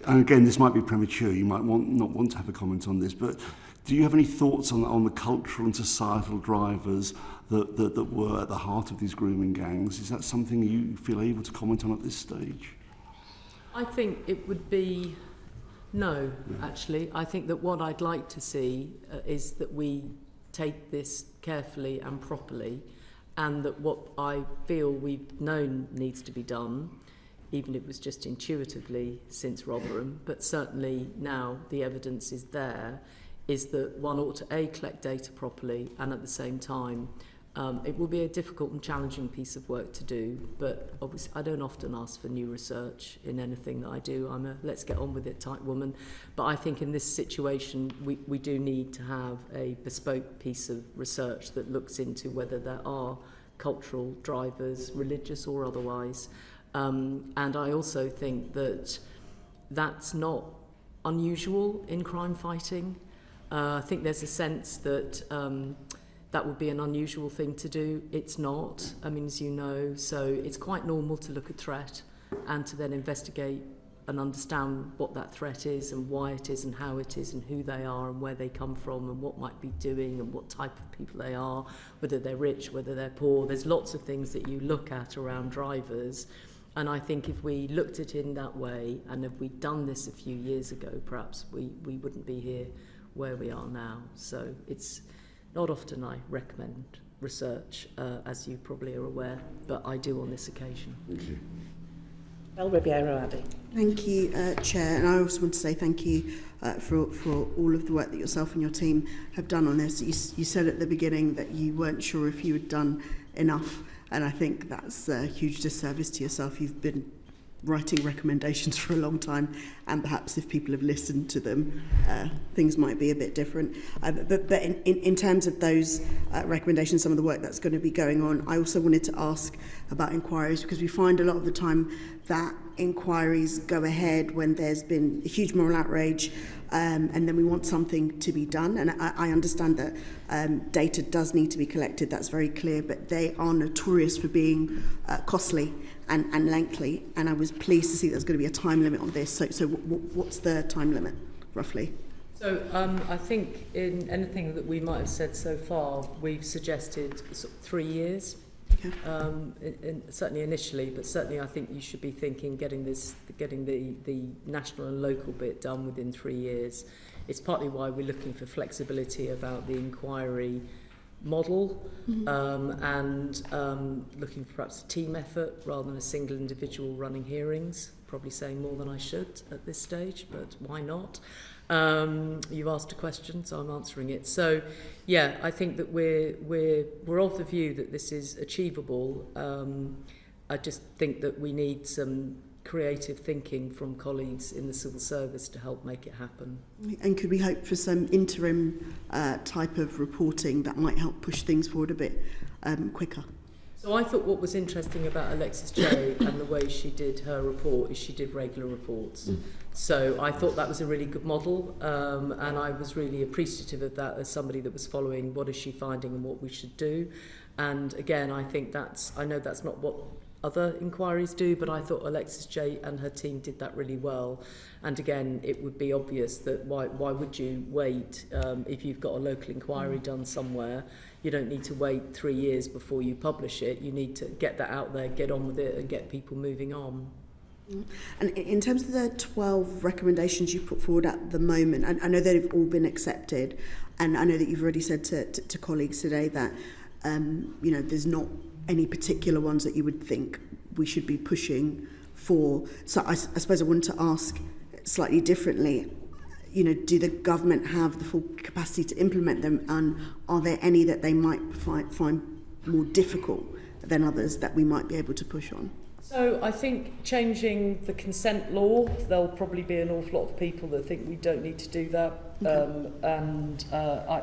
and again, this might be premature, you might not want to have a comment on this, but do you have any thoughts on the cultural and societal drivers that were at the heart of these grooming gangs? Is that something you feel able to comment on at this stage? I think it would be no, actually. I think that what I'd like to see is that we take this carefully and properly, and that what I feel we've known needs to be done, even if it was just intuitively since Rotherham, but certainly now the evidence is there, is that one ought to collect data properly, and at the same time it will be a difficult and challenging piece of work to do, but obviously I don't often ask for new research in anything that I do. I'm a let's get on with it type woman, but I think in this situation we do need to have a bespoke piece of research that looks into whether there are cultural drivers, religious or otherwise, and I also think that that's not unusual in crime fighting. I think there's a sense that that would be an unusual thing to do. It's not, I mean, as you know, so it's quite normal to look at threat and to then investigate and understand what that threat is and why it is and how it is and who they are and where they come from and what might be doing and what type of people they are, whether they're rich, whether they're poor. There's lots of things that you look at around drivers, and I think if we looked at it in that way, and if we'd done this a few years ago, perhaps we wouldn't be here where we are now. So it's not often I recommend research, as you probably are aware, but I do on this occasion. Thank you. Well, Ribeiro Abbey. Thank you, Chair, and I also want to say thank you for all of the work that yourself and your team have done on this. You said at the beginning that you weren't sure if you had done enough, and I think that's a huge disservice to yourself. You've been writing recommendations for a long time, and perhaps if people have listened to them, things might be a bit different. But in terms of those recommendations, some of the work that's going to be going on, I also wanted to ask about inquiries, because we find a lot of the time that inquiries go ahead when there's been a huge moral outrage, and then we want something to be done. And I understand that data does need to be collected, that's very clear, but they are notorious for being costly and lengthy, and I was pleased to see there's going to be a time limit on this. So what's the time limit, roughly? So I think in anything that we might have said so far, we've suggested sort of 3 years. Okay. Certainly initially, but certainly I think you should be thinking getting the national and local bit done within 3 years. It's partly why we're looking for flexibility about the inquiry model, and looking for perhaps a team effort rather than a single individual running hearings. Probably saying more than I should at this stage, but why not? You've asked a question, so I'm answering it. So, yeah, I think that we're of the view that this is achievable. I just think that we need some creative thinking from colleagues in the civil service to help make it happen. And could we hope for some interim type of reporting that might help push things forward a bit quicker? So I thought what was interesting about Alexis J and the way she did her report is she did regular reports. So I thought that was a really good model, and I was really appreciative of that as somebody that was following what is she finding and what we should do. And again, I think I know that's not what other inquiries do, but I thought Alexis J and her team did that really well. And again, it would be obvious that why would you wait if you've got a local inquiry done somewhere? You don't need to wait 3 years before you publish it. You need to get that out there, get on with it, and get people moving on. And in terms of the 12 recommendations you put forward at the moment, and I know they've all been accepted, and I know that you've already said to colleagues today that there's not any particular ones that you would think we should be pushing for. So I suppose I wanted to ask slightly differently, do the government have the full capacity to implement them, and are there any that they might find more difficult than others that we might be able to push on? So I think changing the consent law, there'll probably be an awful lot of people that think we don't need to do that.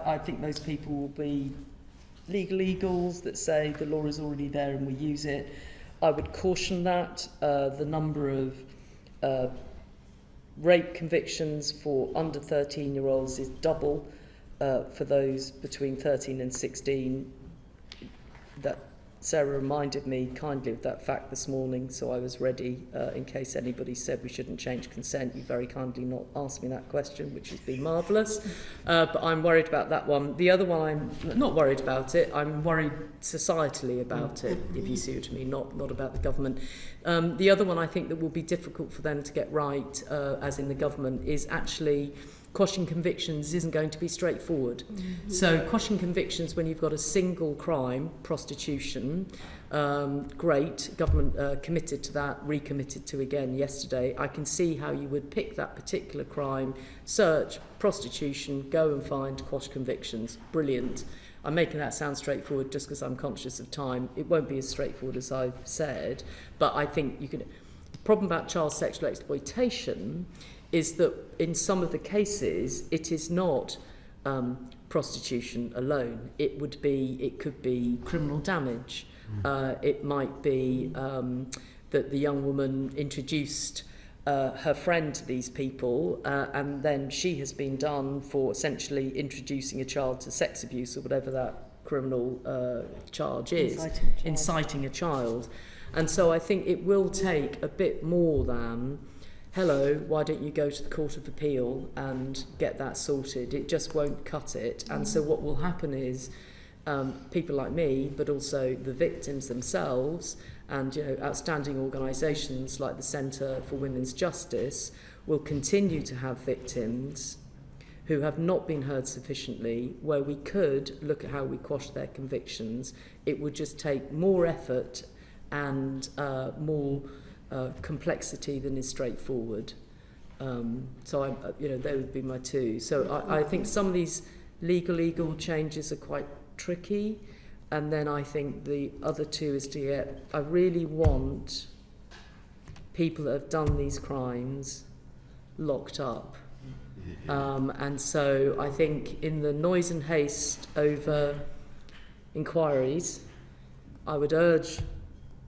I think those people will be legal eagles that say the law is already there and we use it. I would caution that. The number of rape convictions for under 13-year-olds is double for those between 13 and 16. That Sarah reminded me kindly of that fact this morning, so I was ready in case anybody said we shouldn't change consent. You very kindly not asked me that question, which has been marvellous. But I'm worried about that one. The other one, I'm not worried about it. I'm worried societally about it, if you see what I mean, not about the government. The other one I think that will be difficult for them to get right, as in the government, is actually quashing convictions isn't going to be straightforward. Mm-hmm. So quashing convictions when you've got a single crime, prostitution, great, government committed to that, recommitted to again yesterday. I can see how you would pick that particular crime, search, prostitution, go and find quash convictions. Brilliant. I'm making that sound straightforward just because I'm conscious of time. It won't be as straightforward as I've said, but I think you can... The problem about child sexual exploitation is that in some of the cases it is not prostitution alone. It could be criminal damage. It might be that the young woman introduced her friend to these people, and then she has been done for essentially introducing a child to sex abuse or whatever that criminal charge is, inciting a child. And so I think it will take a bit more than, hello, why don't you go to the Court of Appeal and get that sorted? It just won't cut it. And so what will happen is people like me, but also the victims themselves, and outstanding organisations like the Centre for Women's Justice will continue to have victims who have not been heard sufficiently, where we could look at how we quash their convictions. It would just take more effort and more complexity than is straightforward. So they would be my two. So I think some of these legal changes are quite tricky, and then I think the other two is I really want people that have done these crimes locked up. And so I think in the noise and haste over inquiries, I would urge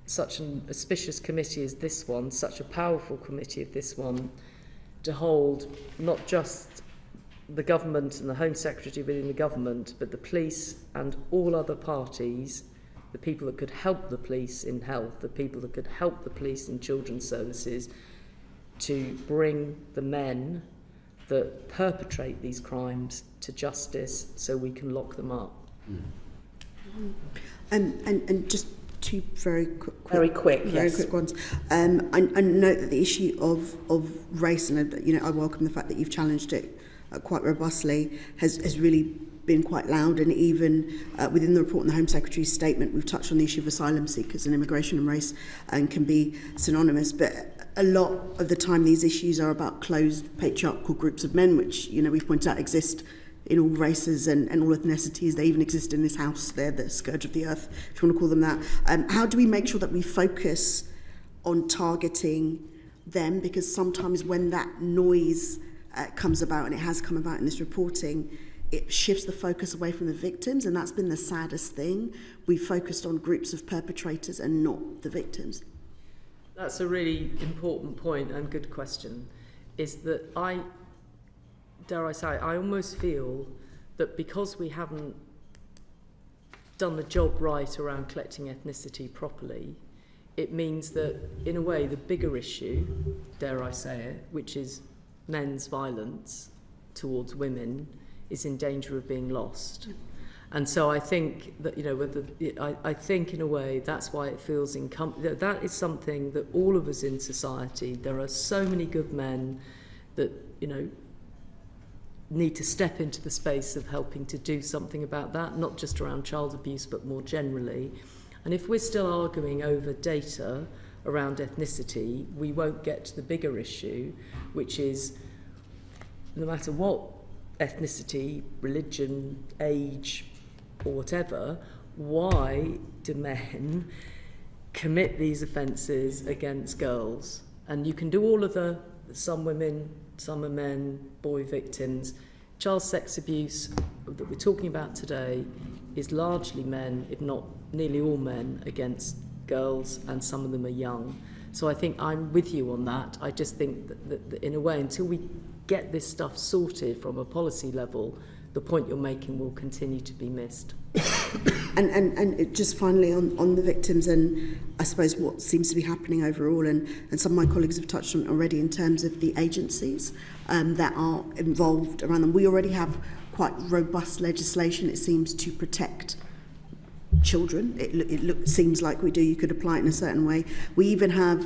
such an auspicious committee as this one, such a powerful committee of this one, to hold not just the government and the Home Secretary within the government, but the police and all other parties, the people that could help the police in health, the people that could help the police in children's services, to bring the men that perpetrate these crimes to justice so we can lock them up. And just two very quick ones. I note that the issue of race, and I welcome the fact that you've challenged it quite robustly, has really been quite loud, and even within the report and the Home Secretary's statement, we've touched on the issue of asylum seekers, and immigration and race can be synonymous, but a lot of the time these issues are about closed patriarchal groups of men, which we've pointed out exist in all races and all ethnicities. They even exist in this house. They're the scourge of the earth, if you want to call them that. How do we make sure that we focus on targeting them? Because sometimes when that noise comes about, and it has come about in this reporting, it shifts the focus away from the victims, and that's been the saddest thing. We focused on groups of perpetrators and not the victims. That's a really important point and good question, is that I almost feel that because we haven't done the job right around collecting ethnicity properly, it means that, in a way, the bigger issue, dare I say it, which is men's violence towards women, is in danger of being lost. And so I think that, I think in a way that's why it feels that is something that all of us in society, there are so many good men that, need to step into the space of helping to do something about that, not just around child abuse, but more generally. And if we're still arguing over data around ethnicity, we won't get to the bigger issue, which is no matter what ethnicity, religion, age, or whatever, why do men commit these offences against girls? And you can do all of some women, some are men, boy victims. Child sex abuse that we're talking about today is largely men, if not nearly all men, against girls, and some of them are young. So I think I'm with you on that. I just think that in a way, until we get this stuff sorted from a policy level, the point you're making will continue to be missed. And it just finally on the victims, and I suppose what seems to be happening overall, and some of my colleagues have touched on it already in terms of the agencies that are involved around them. We already have quite robust legislation, it seems, to protect children. It seems like we do. You could apply it in a certain way. We even have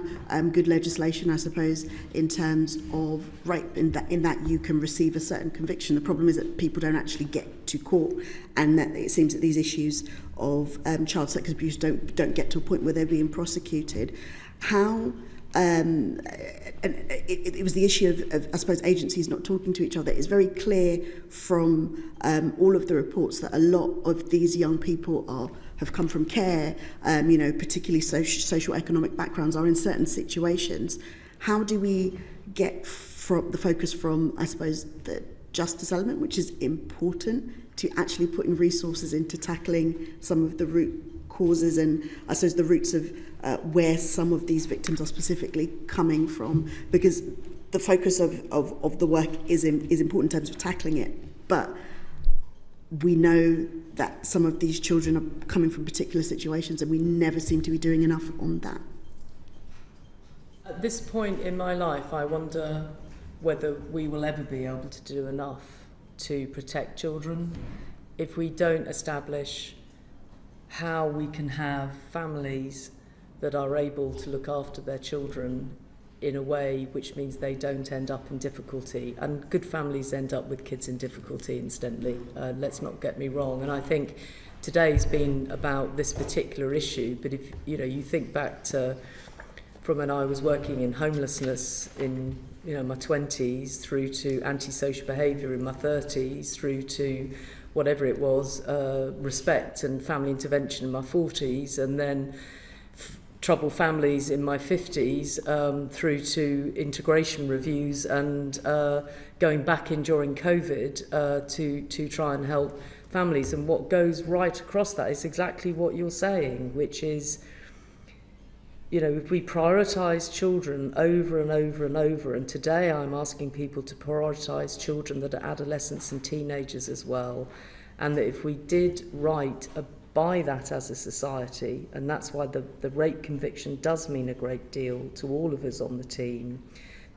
good legislation, I suppose, in terms of rape, in that you can receive a certain conviction. The problem is that people don't actually get to court, and that it seems that these issues of child sex abuse don't get to a point where they're being prosecuted. How and it was the issue of, I suppose, agencies not talking to each other. It's very clear from all of the reports that a lot of these young people have come from care, particularly social economic backgrounds, are in certain situations. How do we get the focus from, I suppose, the justice element, which is important, to actually putting resources into tackling some of the root causes and, I suppose, the roots of where some of these victims are specifically coming from? Because the focus of the work is important in terms of tackling it, but we know that some of these children are coming from particular situations, and we never seem to be doing enough on that. At this point in my life, I wonder whether we will ever be able to do enough to protect children if we don't establish how we can have families that are able to look after their children in a way which means they don't end up in difficulty. And good families end up with kids in difficulty instantly. Let's not get me wrong. And I think today's been about this particular issue, but if you think back to from when I was working in homelessness in my 20s, through to antisocial behaviour in my 30s, through to whatever it was, respect and family intervention in my 40s, and then troubled families in my 50s, through to integration reviews and going back in during COVID to try and help families. And what goes right across that is exactly what you're saying, which is, if we prioritise children over and over and over, and today I'm asking people to prioritise children that are adolescents and teenagers as well, and that if we did right by that as a society, and that's why the rape conviction does mean a great deal to all of us on the team,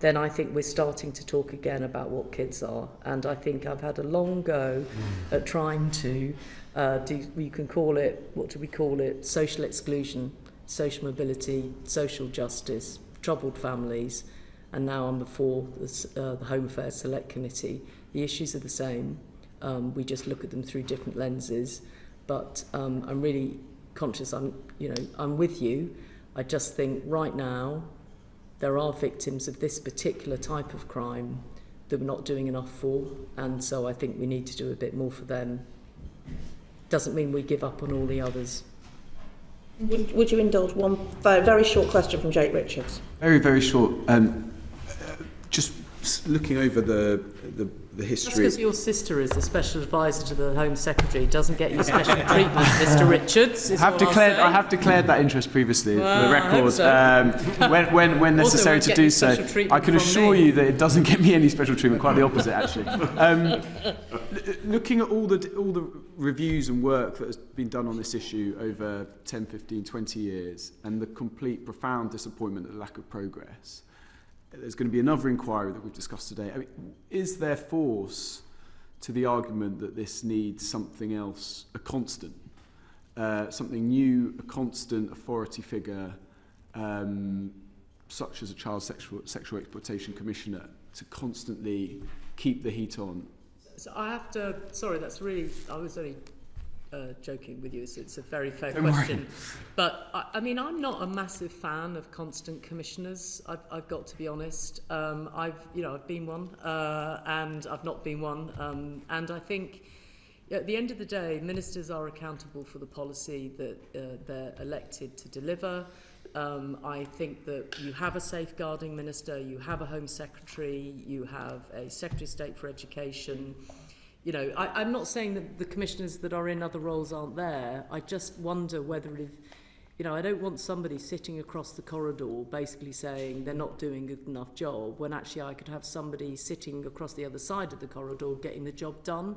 then I think we're starting to talk again about what kids are. And I think I've had a long go at trying to you can call it, what do we call it, social exclusion, social mobility, social justice, troubled families, and now I'm before the Home Affairs Select Committee. The issues are the same. We just look at them through different lenses. But I'm really conscious. I'm with you. I just think right now there are victims of this particular type of crime that we're not doing enough for, and so I think we need to do a bit more for them. Doesn't mean we give up on all the others. Would you indulge one very short question from Jake Richards? Very, very short. Just looking over the history. Just because your sister is the special advisor to the Home Secretary doesn't get you special treatment, Mr. Richards. I have declared that interest previously for the record. So. When necessary to do so. I can assure you that it doesn't get me any special treatment. Quite the opposite, actually. Looking at all the reviews and work that has been done on this issue over 10, 15, 20 years, and the complete profound disappointment at the lack of progress. There's going to be another inquiry that we've discussed today. I mean, is there force to the argument that this needs something else, a constant, something new, a constant authority figure, such as a child sexual exploitation commissioner, to constantly keep the heat on? So I have to, sorry, that's really, I was only joking with you, so it's a very fair question. But I mean, I'm not a massive fan of constant commissioners. I've got to be honest. I've been one, and I've not been one. And I think at the end of the day, ministers are accountable for the policy that they're elected to deliver. I think that you have a safeguarding minister, you have a Home Secretary, you have a Secretary of State for Education. I'm not saying that the commissioners that are in other roles aren't there. I just wonder whether you know, I don't want somebody sitting across the corridor basically saying they're not doing a good enough job, when actually I could have somebody sitting across the other side of the corridor getting the job done.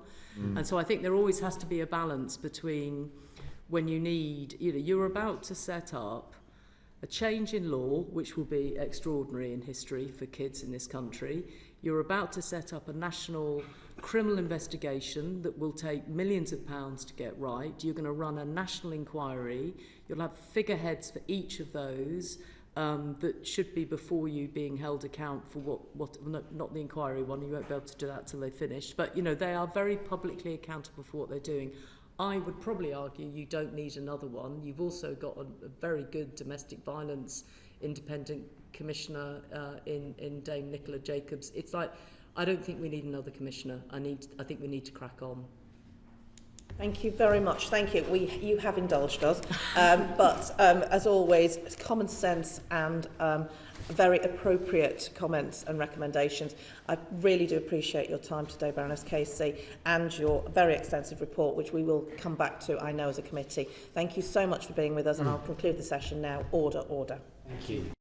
And so I think there always has to be a balance between when you need, you know, you're about to set up a change in law, which will be extraordinary in history for kids in this country. You're about to set up a national criminal investigation that will take millions of pounds to get right. You're going to run a national inquiry. You'll have figureheads for each of those that should be before you being held account for what not the inquiry one. You won't be able to do that till they finish. But, you know, they are very publicly accountable for what they're doing. I would probably argue you don't need another one. You've also got a very good domestic violence independent commissioner in Dame Nicola Jacobs. It's like, I don't think we need another commissioner. I think we need to crack on. Thank you very much. Thank you. You have indulged us, but as always, common sense and very appropriate comments and recommendations. I really do appreciate your time today, Baroness Casey, and your very extensive report, which we will come back to, I know, as a committee. Thank you so much for being with us, and I'll conclude the session now. Order, order. Thank you.